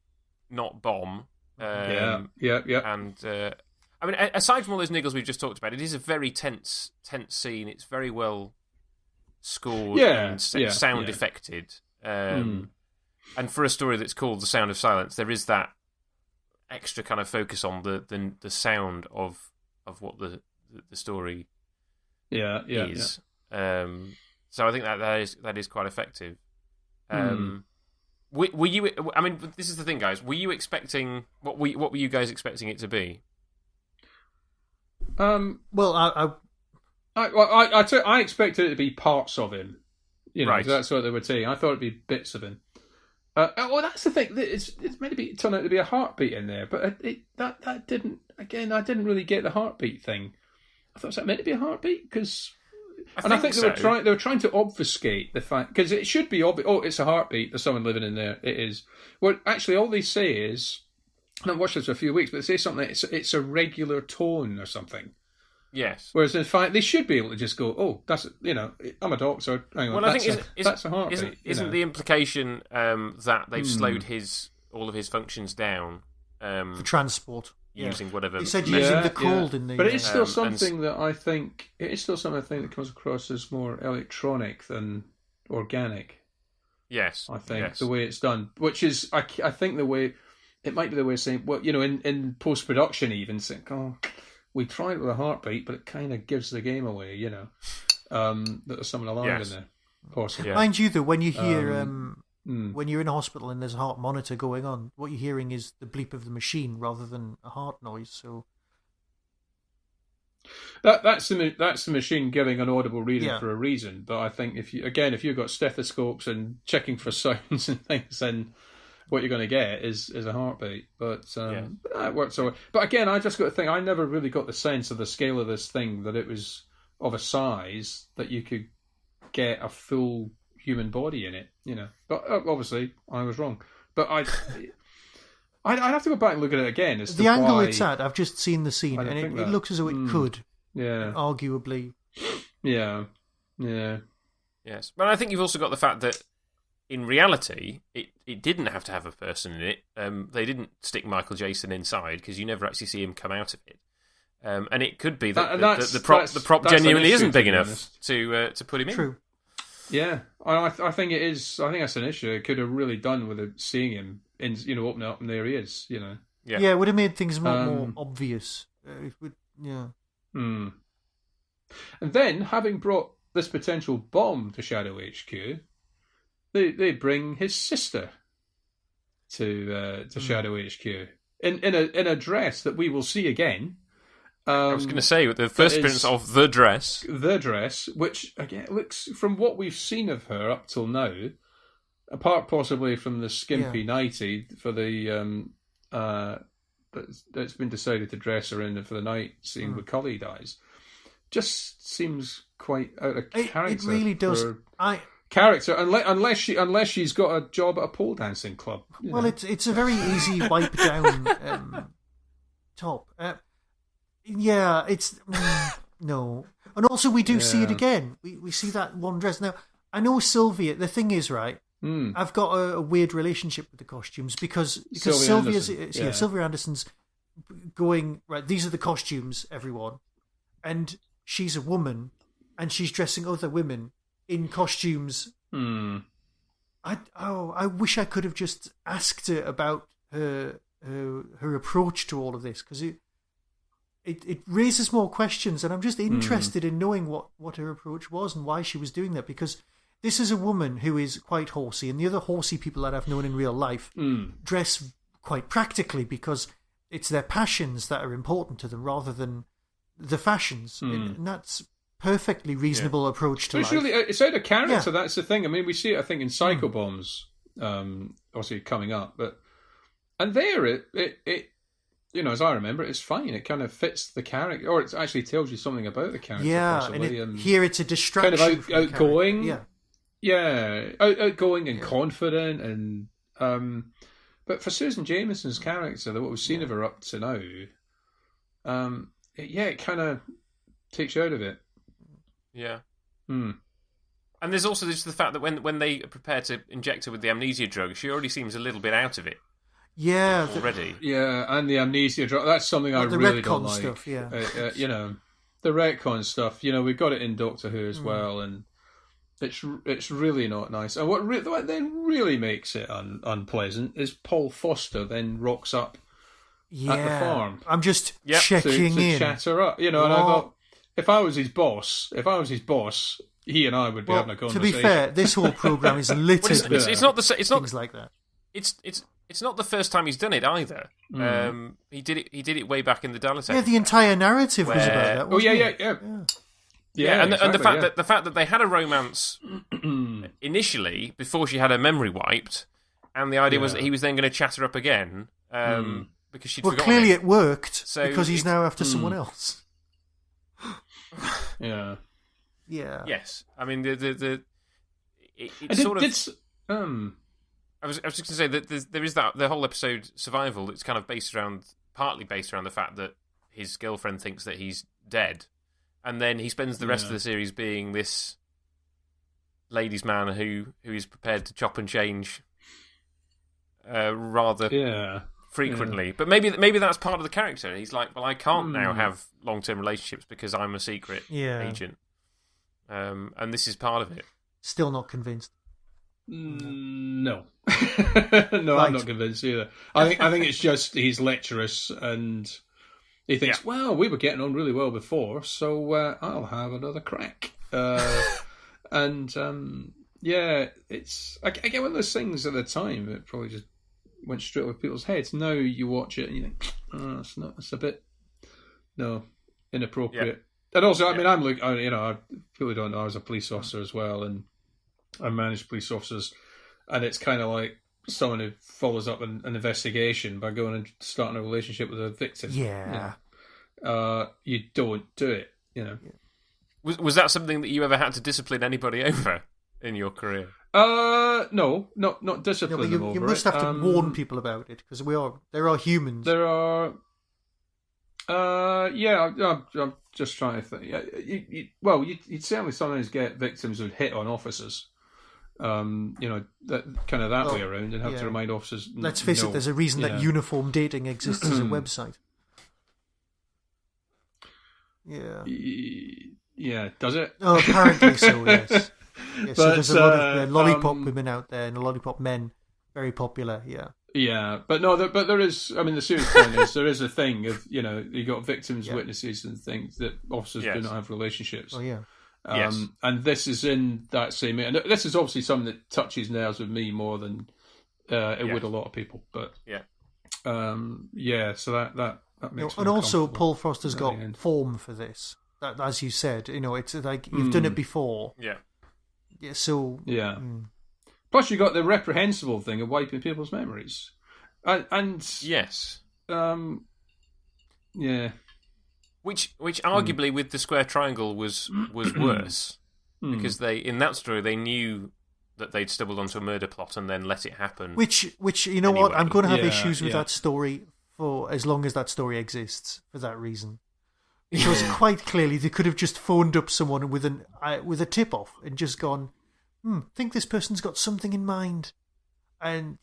not bomb. And I mean, aside from all those niggles we've just talked about, it is a very tense scene. It's very well scored and sound affected. And for a story that's called The Sound of Silence, there is that extra kind of focus on the sound of what the story is. So I think that is quite effective. Were you? I mean, this is the thing, guys. Were you expecting what were you guys expecting it to be? Well, I expected it to be parts of him. Right. That's what they were saying. I thought it'd be bits of him. That's the thing. It's meant to turn out to be a heartbeat in there, but that didn't. Again, I didn't really get the heartbeat thing. I thought, was that meant to be a heartbeat? I think they were trying to obfuscate the fact, because it should be obvious. Oh, it's a heartbeat. There's someone living in there. It is. Well, actually, all they say is, and I've watched this for a few weeks, but they say something. It's a regular tone or something. Yes. Whereas in fact, they should be able to just go, oh, that's I'm a doctor. Hang on, well, that's a heartbeat. Isn't the implication that they've slowed all of his functions down for transport? Using whatever. He said using the cold in the. But it's still something that I think that comes across as more electronic than organic. Yes, I think the way it's done, which is I think the way it might be the way of saying, well, in post production even saying, oh, we tried with a heartbeat, but it kind of gives the game away, that there's someone alive in there. Possibly. Yeah. Mind you, though, when you hear when you're in a hospital and there's a heart monitor going on, what you're hearing is the bleep of the machine rather than a heart noise. So that's the machine giving an audible reading for a reason. But I think if you've got stethoscopes and checking for sounds and things, then what you're going to get is a heartbeat. But that works. But again, I just got to think, I never really got the sense of the scale of this thing, that it was of a size that you could get a full human body in it, But obviously, I was wrong. But I'd have to go back and look at it again. As the angle it's at, I've just seen the scene, and it looks as though it could. Yeah. Arguably. Yeah. Yeah. Yes. But I think you've also got the fact that, in reality, it didn't have to have a person in it. They didn't stick Michael Jason inside, because you never actually see him come out of it. And it could be that the prop genuinely isn't big enough to put him in. True. Yeah, I think it is. I think that's an issue. It could have really done with it, seeing him in, open up, and there he is. Yeah, it would have made things more obvious. It would, yeah. And then, having brought this potential bomb to Shadow HQ, they bring his sister to Shadow HQ in a dress that we will see again. I was going to say, with the first appearance of the dress. The dress, which, again, looks, from what we've seen of her up till now, apart possibly from the skimpy nightie for the that's been decided to dress her in for the night scene with Cully dies, just seems quite out of character. It really does. Character, unless she's got a job at a pole dancing club. Well, it's a very easy wipe down top. Yeah, it's no, and also we do see it again. We see that one dress now. I know Sylvia. The thing is, right? I've got a weird relationship with the costumes because Sylvia Anderson's going right. These are the costumes, everyone, and she's a woman, and she's dressing other women in costumes. I wish I could have just asked her about her approach to all of this, because it raises more questions, and I'm just interested in knowing what her approach was and why she was doing that, because this is a woman who is quite horsey, and the other horsey people that I've known in real life dress quite practically because it's their passions that are important to them rather than the fashions. And that's perfectly reasonable approach to life. It's out of character, that's the thing. I mean, we see it, I think, in Psycho Bombs, obviously coming up, and there it you know, as I remember, it's fine. It kind of fits the character, or it actually tells you something about the character. Yeah, possibly. and here it's a distraction. Kind of outgoing. Outgoing and confident, and but for Susan Jameson's character, what we've seen of her up to now, it kind of takes you out of it. Yeah. And there's also just the fact that when they prepare to inject her with the amnesia drug, she already seems a little bit out of it. Yeah, already. And the amnesia drug, that's something I really don't like. Stuff, yeah. You know, the retcon stuff. You know, we've got it in Doctor Who as well, and it's really not nice. And what then really makes it unpleasant is Paul Foster then rocks up at the farm. I'm just checking to in. Chat her up, you know. And I thought, if I was his boss, he and I would be having a conversation. To be fair, this whole program is littered with things like that. It's not the first time he's done it either. He did it way back in the Dalek. Yeah, the entire narrative was about that. And the fact that they had a romance initially before she had her memory wiped, and the idea was that he was then going to chat her up again because she'd forgotten. Well, clearly it worked because he's now after someone else. Yeah. Yes, I mean I was just going to say that there is that the whole episode Survival. It's kind of partly based around the fact that his girlfriend thinks that he's dead, and then he spends the rest of the series being this ladies' man who is prepared to chop and change rather frequently. Yeah. But maybe that's part of the character. He's like, well, I can't now have long-term relationships because I'm a secret agent, and this is part of it. Still not convinced. No, I'm not convinced either. I think it's just he's lecherous and he thinks, well, we were getting on really well before, so I'll have another crack. It's I get one of those things at the time. It probably just went straight over people's heads. Now you watch it and you think, it's a bit inappropriate. Yeah. And also, I mean, I really don't know. I was a police officer as well, and I manage police officers, and it's kind of like someone who follows up an investigation by going and starting a relationship with a victim. Yeah. You don't do it, you know. Was that something that you ever had to discipline anybody over in your career? No, not discipline them over. You must have to warn people about it, because there are humans. There are. I'm just trying to think. You'd certainly sometimes get victims who'd hit on officers. That kind of that way around, and have to remind officers. Let's face it, there's a reason that uniform dating exists as a website. Yeah. Yeah, does it? Oh, apparently so, yes. So there's a lot of lollipop women out there, and lollipop men, very popular, Yeah, but there is. I mean, the serious point is there is a thing of you got victims, witnesses, and things that officers do not have relationships. Oh yeah, Yes. And this is in that same... And this is obviously something that touches nerves with me more than it would a lot of people. But so that makes me and also, comfortable. Paul Foster's got form for this. That, as you said, it's like you've done it before. Yeah. Yeah. So. Yeah. Plus, you got the reprehensible thing of wiping people's memories, and yes. Yeah. Which arguably with the square triangle was worse because in that story they knew that they'd stumbled onto a murder plot and then let it happen. Which you know anyway. what? I'm going to have issues with that story for as long as that story exists for that reason. Because quite clearly they could have just phoned up someone with a tip off and just gone, think this person's got something in mind, and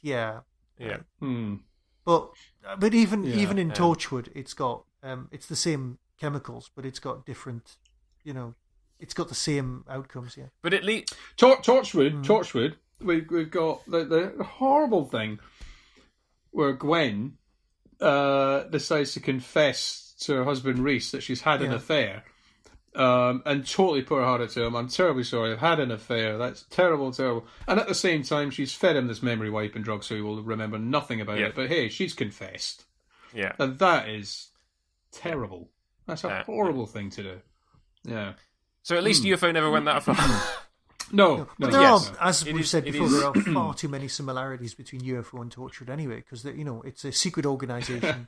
But even in Torchwood, it's got it's the same chemicals, but it's got different, it's got the same outcomes. Yeah, but at least Torchwood, we've got the horrible thing where Gwen decides to confess to her husband Reese that she's had an affair, and totally put her heart out to him. I'm terribly sorry, I've had an affair. That's terrible, terrible. And at the same time, she's fed him this memory wipe and drug, so he will remember nothing about it. But hey, she's confessed. Yeah, and that is terrible. That's a horrible thing to do. Yeah. So at least UFO never went that far. No. But there are, as we've said before, there are far too many similarities between UFO and Torchwood anyway, because it's a secret organisation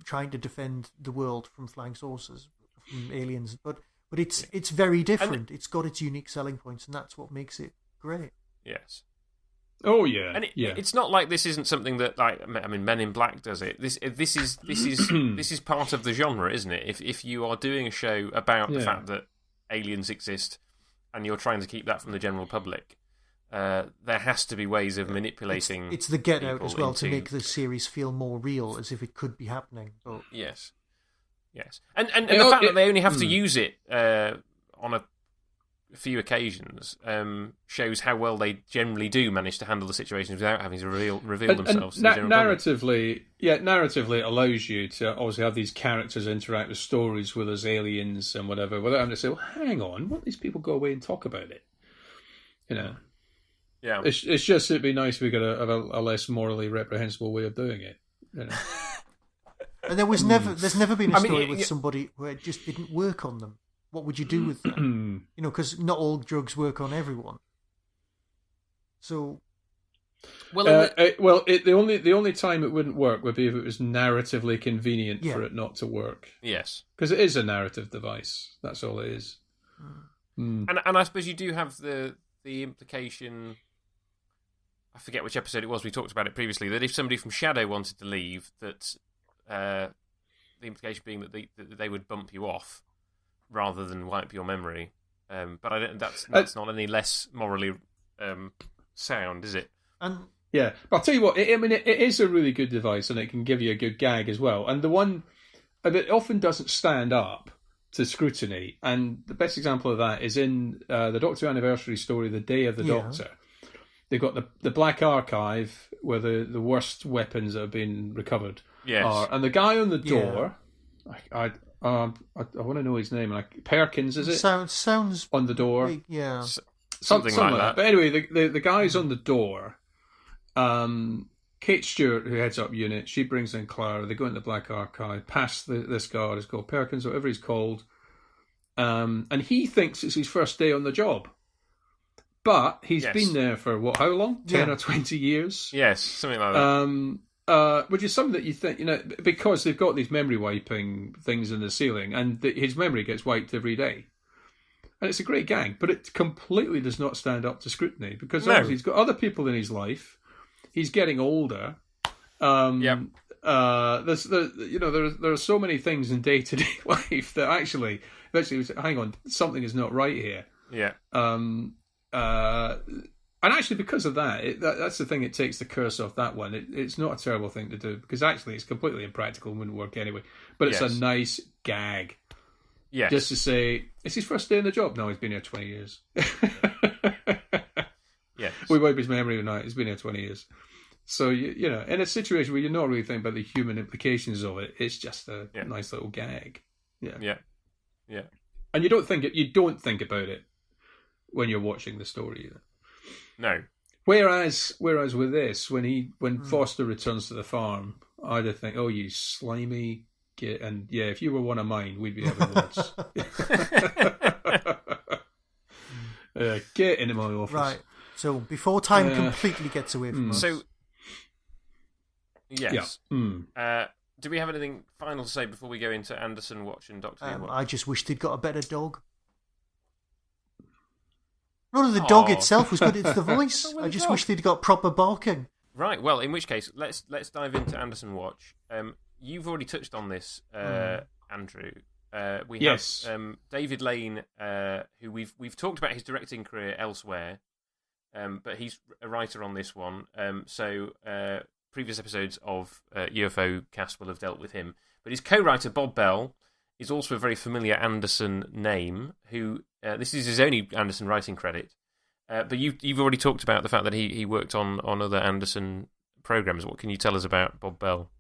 trying to defend the world from flying saucers, from aliens. But it's very different. It's got its unique selling points, and that's what makes it great. Yes. Oh yeah, and it's not like this isn't something that, like, I mean, Men in Black does it. This is part of the genre, isn't it? If you are doing a show about the fact that aliens exist, and you're trying to keep that from the general public, there has to be ways of manipulating. It's the Get Out as well to make the series feel more real, as if it could be happening. But... Yes, and the fact that they only have to use it on a few occasions shows how well they generally do manage to handle the situations without having to reveal themselves to the general public. Narratively, it allows you to obviously have these characters interact with stories with us aliens and whatever, without having to say, well, hang on, why don't these people go away and talk about it? Yeah. It's just, it'd be nice if we could have a less morally reprehensible way of doing it. And there's never been a story with somebody where it just didn't work on them. What would you do with them? Because not all drugs work on everyone. So, the only time it wouldn't work would be if it was narratively convenient for it not to work. Yes, because it is a narrative device. That's all it is. And I suppose you do have the implication. I forget which episode it was. We talked about it previously. That if somebody from Shadow wanted to leave, that the implication being that they would bump you off rather than wipe your memory. But I don't. That's not any less morally sound, is it? And yeah, but I'll tell you what. It is a really good device, and it can give you a good gag as well. And the one that often doesn't stand up to scrutiny, and the best example of that is in the Doctor Anniversary story, The Day of the Doctor. They've got the Black Archive, where the worst weapons that have been recovered are, and the guy on the door. I want to know his name. Like Perkins, is it? Sounds on the door. Yeah, something like that. But anyway, the guy's on the door. Kate Stewart, who heads up unit, she brings in Clara. They go into the Black Archive, past this guard, is called Perkins, whatever he's called, and he thinks it's his first day on the job. But he's been there for how long? 10 or 20 years? Yes, something like that. Which is something that you think, because they've got these memory wiping things in the ceiling, and his memory gets wiped every day. And it's a great gag, but it completely does not stand up to scrutiny, because obviously he's got other people in his life. He's getting older. There are so many things in day-to-day life that actually, hang on, something is not right here. Yeah. And actually, because of that, that's the thing. It takes the curse off that one. It's not a terrible thing to do, because actually it's completely impractical and wouldn't work anyway. But it's a nice gag. Yes. Just to say, it's his first day in the job. No, he's been here 20 years. Yes. We wipe his memory tonight. He's been here 20 years. So, in a situation where you're not really thinking about the human implications of it, it's just a nice little gag. Yeah. Yeah. Yeah. and you don't think about it when you're watching the story either. No. Whereas with this, when Foster returns to the farm, I'd think, oh, you slimy git, and yeah, if you were one of mine, we'd be having words. Get into my office. Right. So before time completely gets away from us. So, yes. Yeah. Do we have anything final to say before we go into Anderson Watch and Doctor Who Watch? I just wish they'd got a better dog. None of the dog itself was good. It's the voice. I just wish they'd got proper barking. Right. Well, in which case, let's dive into Anderson Watch. You've already touched on this, Andrew. We have David Lane, who we've talked about his directing career elsewhere, but he's a writer on this one. So previous episodes of UFO Cast will have dealt with him. But his co-writer Bob Bell is also a very familiar Anderson name. Who this is his only Anderson writing credit. But you've already talked about the fact that he worked on other Anderson programs. What can you tell us about Bob Bell?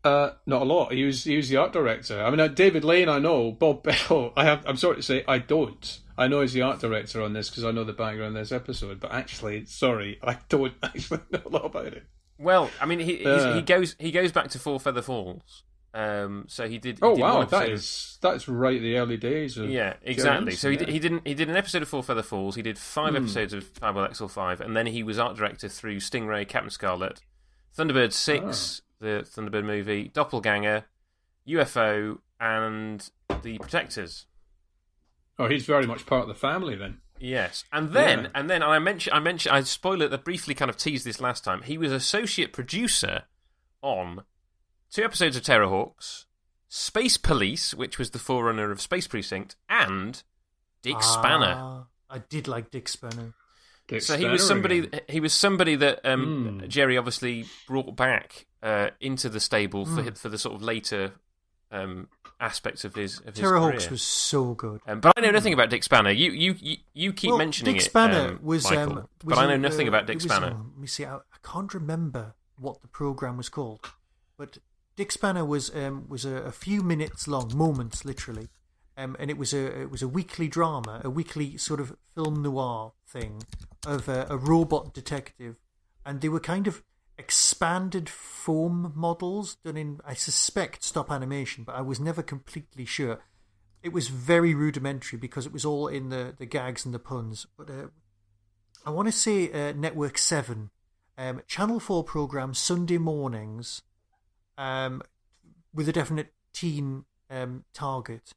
Not a lot. He was the art director. I mean, David Lane, I know. Bob Bell, I'm sorry to say, I don't. I know he's the art director on this because I know the background of this episode. But actually, sorry, I don't actually know a lot about it. Well, I mean, he goes back to Four Feather Falls. So he did. Oh wow, that's right. The early days. Of exactly. Jones, So he did an episode of Four Feather Falls. He did 5 episodes of Fireball XL5, and then he was art director through Stingray, Captain Scarlet, Thunderbird 6, the Thunderbird movie, Doppelganger, UFO, and The Protectors. Oh, he's very much part of the family then. Yes, and then I mentioned I spoiled it. I briefly kind of teased this last time. He was associate producer on 2 episodes of Terrorhawks, Space Police, which was the forerunner of Space Precinct, and Dick Spanner. I did like Dick Spanner. He was somebody that Jerry obviously brought back into the stable for the sort of later aspects of his Terrorhawks career. Was so good. But I know nothing about Dick Spanner. You keep mentioning Dick Spanner it, was, Michael, but I know nothing about Dick Spanner. Let me see. I can't remember what the program was called, but Dick Spanner was a few minutes long, moments literally, and it was a weekly drama, a weekly sort of film noir thing of a robot detective, and they were kind of expanded foam models done in, I suspect, stop animation, but I was never completely sure. It was very rudimentary because it was all in the gags and the puns. But I want to say Network 7, Channel 4 program Sunday mornings, with a definite teen target.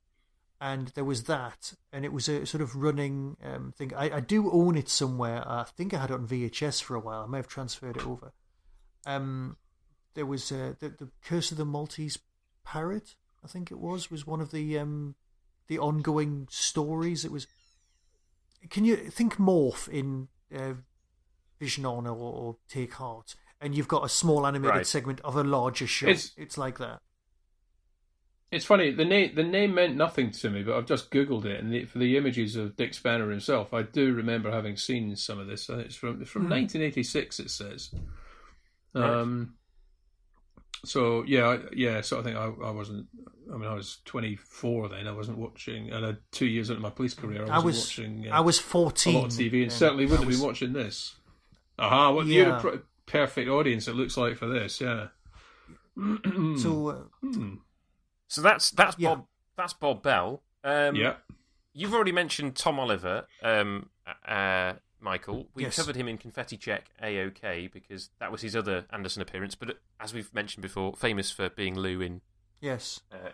And there was that, and it was a sort of running thing. I do own it somewhere. I think I had it on VHS for a while. I may have transferred it over. There was the Curse of the Maltese Parrot, I think it was one of the ongoing stories. It was. Can you think Morph in Vision On or Take Heart, and you've got a small animated segment of a larger show. It's like that. It's funny. The name meant nothing to me, but I've just Googled it, and for the images of Dick Spanner himself, I do remember having seen some of this. It's from 1986. It says. Right. So yeah. So I think I wasn't. I mean, I was 24 then. I wasn't watching, and 2 years into my police career, I was watching. I was 14. A lot of TV, and certainly wouldn't have been watching this. What the perfect audience it looks like for this, yeah. So that's Bob Bell. Yeah. You've already mentioned Tom Oliver, Michael. We covered him in Confetti Check A-OK because that was his other Anderson appearance. But as we've mentioned before, famous for being Lou in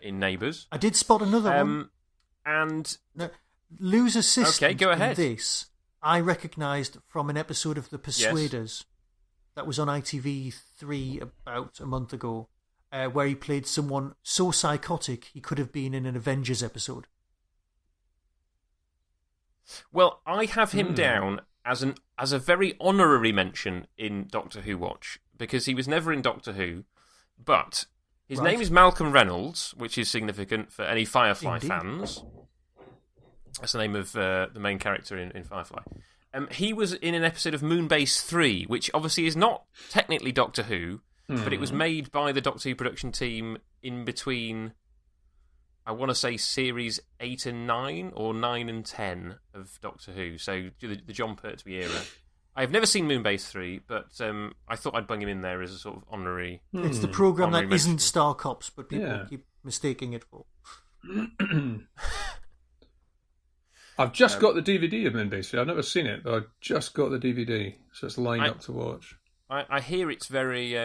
Neighbours. I did spot another one. And Lou's assistant. Okay, go ahead. In this I recognised from an episode of The Persuaders that was on ITV3 about a month ago. Where he played someone so psychotic he could have been in an Avengers episode. Well, I have him down as a very honorary mention in Doctor Who Watch because he was never in Doctor Who, but his name is Malcolm Reynolds, which is significant for any Firefly fans. That's the name of the main character in Firefly. He was in an episode of Moonbase 3, which obviously is not technically Doctor Who, but it was made by the Doctor Who production team in between. I want to say series 8 and 9 or 9 and 10 of Doctor Who. So the John Pertwee era. I've never seen Moonbase 3, but I thought I'd bung him in there as a sort of honorary. It's the program that honorary isn't mention. Star Cops, but people keep mistaking it for. I've just got the DVD of Moonbase 3. I've never seen it, but I've just got the DVD, so it's lined up to watch. I hear it's very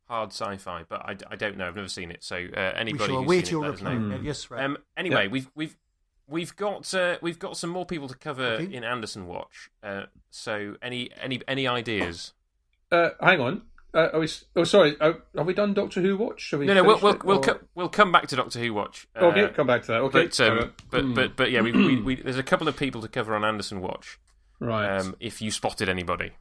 hard sci-fi, but I don't know. I've never seen it, so anybody We shall who's await seen your it, let us reply. know. Yes, right. Anyway, we've got some more people to cover in Anderson Watch. So any ideas? Hang on. Are we? Oh, sorry. Have we done Doctor Who Watch? No. We'll come back to Doctor Who Watch. Okay, come back to that. Okay. But yeah, we there's a couple of people to cover on Anderson Watch. Right. If you spotted anybody,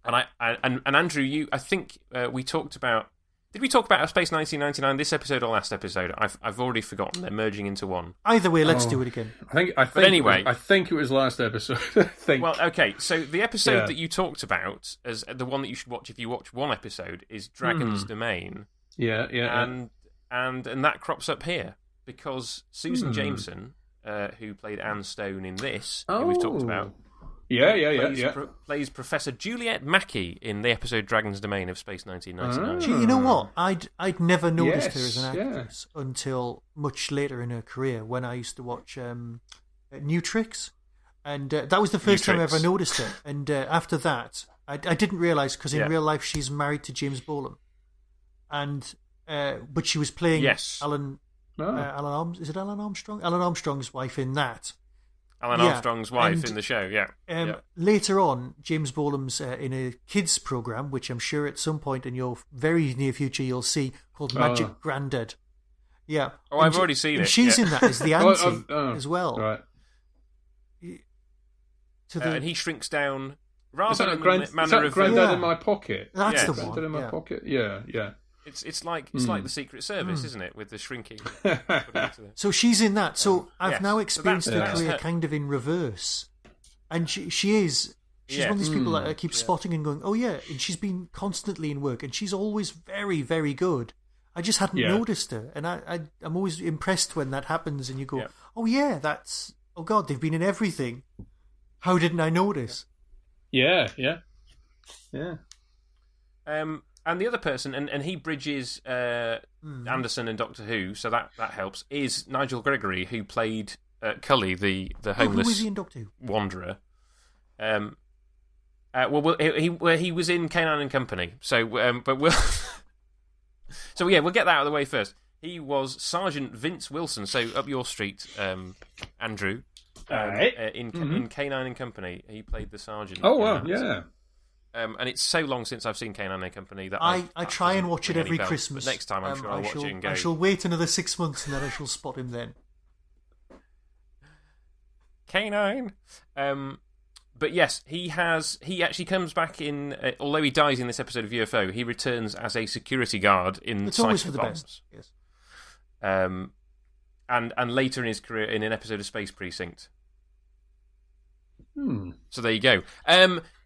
and Andrew, I think we talked about. Did we talk about Space 1999 this episode or last episode? I've already forgotten. They're merging into one. Either way, let's do it again. But anyway, I think it was last episode. I think. Well, okay. So the episode that you talked about as the one that you should watch if you watch one episode is Dragon's Domain. Yeah. And that crops up here because Susan Jameson, who played Anne Stone in this, who we've talked about. Plays Professor Juliet Mackey in the episode Dragon's Domain of Space 1999. You know what? I'd never noticed her as an actress until much later in her career when I used to watch New Tricks. And that was the first time I ever noticed her. And after that, I didn't realise, because in real life she's married to James Bolam. And but she was playing Alan Armstrong? Alan Armstrong's wife in that. Alan Armstrong's wife in the show, Later on, James Bolam's in a kids' programme, which I'm sure at some point in your very near future you'll see, called Magic Grandad. Yeah. Oh, I've already seen it. She's in that as the auntie as well. Right. And he shrinks down rather is that in the manner of Grandad in my pocket. That's the Grandad one. in my pocket. Yeah. It's like the Secret Service, isn't it, with the shrinking? So she's in that. So I've now So experienced her that's career her. kind of in reverse, and she's one of these people that I keep spotting and going, oh yeah, and she's been constantly in work, and she's always very, very good. I just hadn't noticed her, and I'm always impressed when that happens, and you go, oh yeah, oh god, they've been in everything. How didn't I notice? Yeah. And the other person, and he bridges Anderson and Doctor Who, so that helps, is Nigel Gregory, who played Cully, the homeless who was he in Doctor Who? wanderer. He was in K9 and Company, so but we'll we'll get that out of the way first. He was Sergeant Vince Wilson, so up your street, Andrew. In K9 and Company, he played the sergeant. Oh wow, yeah. And it's so long since I've seen K9 and Company that I try and watch it every bells, Christmas. But next time I'm sure I'll watch it and go. I shall wait another 6 months and then I shall spot him then. K9. But yes, he actually comes back in. Although he dies in this episode of UFO, he returns as a security guard in It's always for the Cypher best. Yes. And later in his career in an episode of Space Precinct. So there you go.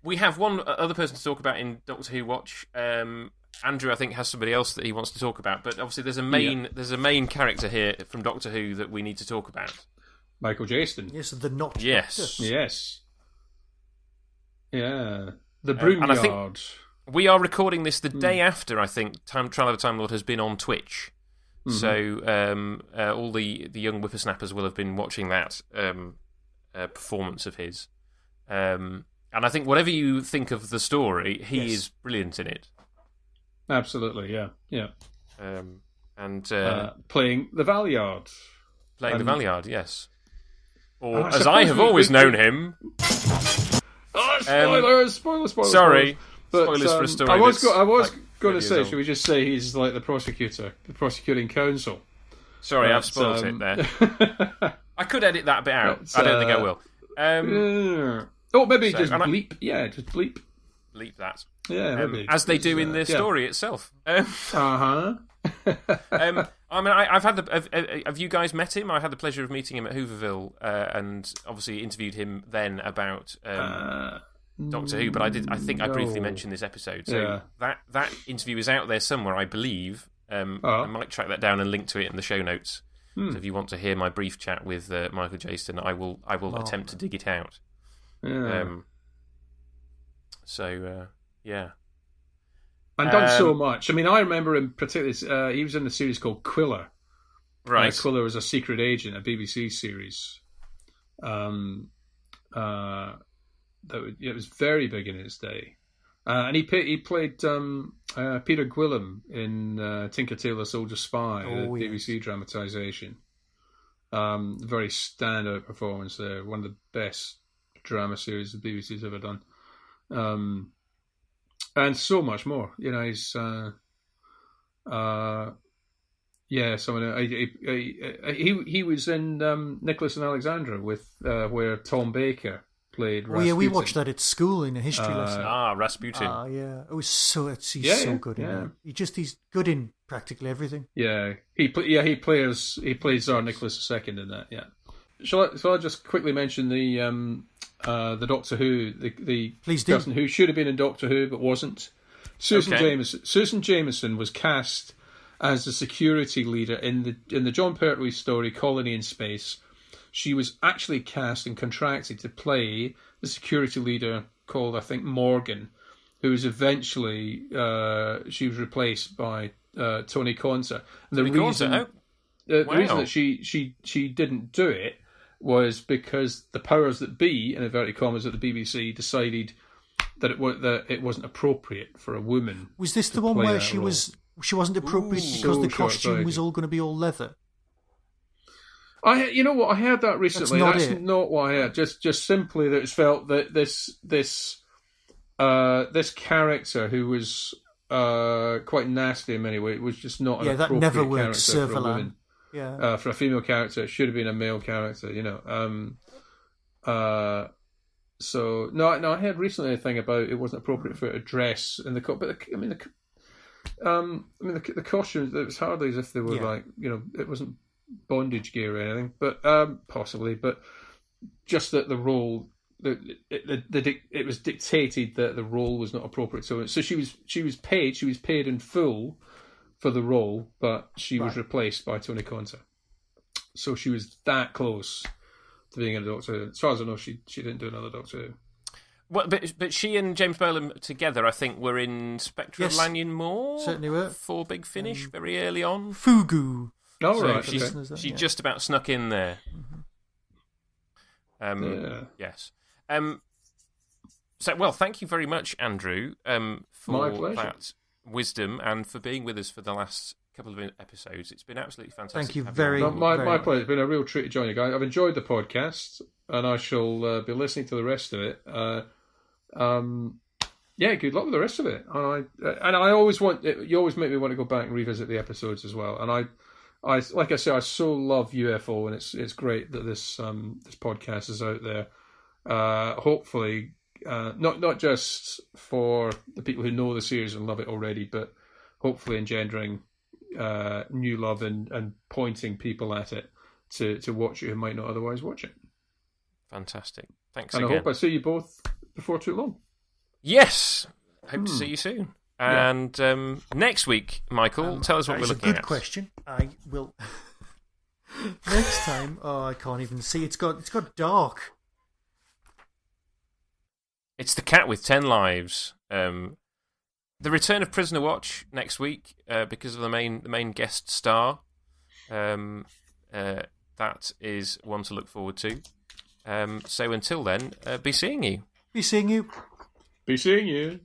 We have one other person to talk about in Doctor Who Watch. Andrew, I think, has somebody else that he wants to talk about. But obviously, there's a main character here from Doctor Who that we need to talk about. Michael Jaston. Yes, the not. Yes. Doctor. Yes. Yeah. The Broom and I think Yard. we are recording this the day after, I think, Trial of the Time Lord has been on Twitch. So all the young whippersnappers will have been watching that performance of his. And I think whatever you think of the story, he is brilliant in it. Absolutely, yeah. Playing the Valeyard. Playing the Valeyard, yes. Or, I as I have always known him... Spoilers! Sorry. But, Spoilers for a story. I was like going to 30 say, years should we just say he's like the prosecutor, the prosecuting counsel? Sorry, I've spoiled it there. I could edit that bit out. I don't think I will. Maybe just bleep. Yeah, just bleep. Bleep that. Yeah, maybe. As they do in the story itself. Uh-huh. I mean, I've had have you guys met him? I had the pleasure of meeting him at Hooverville, and obviously interviewed him then about Doctor Who. But I think I briefly mentioned this episode. So that interview is out there somewhere, I believe. I might track that down and link to it in the show notes. So if you want to hear my brief chat with Michael Jaston, I will attempt to dig it out. Yeah. Yeah. And done so much. I mean, I remember him particularly. He was in the series called Quiller. Right. Quiller was a secret agent, a BBC series. It was very big in its day. And he played Peter Gwilym in Tinker Tailor Soldier Spy, the BBC dramatisation. Very standout performance there. One of the best drama series the BBC's ever done. And so much more. You know, he's he was in Nicholas and Alexandra with where Tom Baker played Rasputin. We watched that at school in a history lesson. Rasputin. Yeah. It was so good in it. He's good in practically everything. Yeah. He plays Tsar Nicholas II in that, yeah. Shall I just quickly mention the Doctor Who, the person who should have been in Doctor Who but wasn't? Susan Jameson was cast as the security leader in the John Pertwee story Colony in Space. She was actually cast and contracted to play the security leader called, I think, Morgan, who was eventually she was replaced by Tony Conser. And the reason that she didn't do it was because the powers that be, in inverted commas, at the BBC decided that it wasn't appropriate for a woman. Was this the one where she wasn't appropriate because the costume was all going to be all leather? You know what? I heard that recently. That's not what I heard. Just simply that it's felt that this character who was quite nasty in many ways was just not an appropriate that never worked. Character for a woman. Yeah. For a female character, it should have been a male character. You know. So no, I heard recently a thing about it wasn't appropriate for her to dress in the but the costumes. It was hardly as if they were like, you know, it wasn't bondage gear or anything, but possibly, but just that the role it was dictated that the role was not appropriate. So she was paid in full for the role, but she was replaced by Tony Conser. So she was that close to being a Doctor Who. As far as I know, she didn't do another Doctor Who. Well, but she and James Bolam together, I think, were in Spectre of Lanyon Moor. Certainly were. For Big Finish, very early on. Fugu. Oh, so right. She just about snuck in there. Yes. So, thank you very much, Andrew, for that wisdom and for being with us for the last couple of episodes. It's been absolutely fantastic. Thank you very much. My pleasure. It's been a real treat to join you guys. I've enjoyed the podcast, and I shall be listening to the rest of it. Good luck with the rest of it. And I always you always make me want to go back and revisit the episodes as well. And I like I say, I so love UFO, and it's great that this podcast is out there. Hopefully, not just for the people who know the series and love it already, but hopefully engendering new love and pointing people at it to watch it who might not otherwise watch it. Fantastic. Thanks and again. I hope I see you both before too long. Yes. Hope to see you soon. And next week, Michael, tell us what we're looking at. That's a good question. I will... Next time... Oh, I can't even see. It's got dark. It's The Cat with 10 Lives. The return of Prisoner Watch next week because of the main guest star. That is one to look forward to. So until then, be seeing you. Be seeing you. Be seeing you.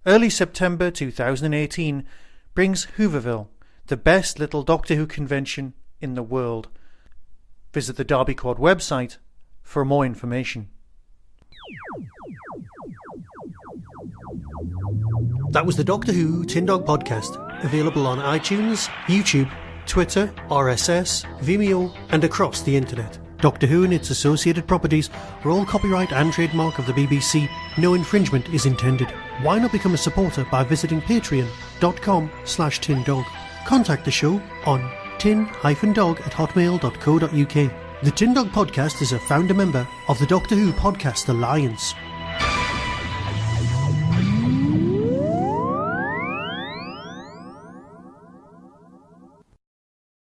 Early September 2018 brings Hooverville, the best little Doctor Who convention in the world. Visit the Derby Quad website for more information. That was the Doctor Who Tin Dog Podcast, available on iTunes, YouTube, Twitter, RSS, Vimeo, and across the internet. Doctor Who and its associated properties are all copyright and trademark of the BBC. No infringement is intended. Why not become a supporter by visiting patreon.com/tindog. contact the show on tin-dog@hotmail.co.uk. The Tin Dog Podcast is a founder member of the Doctor Who Podcast Alliance.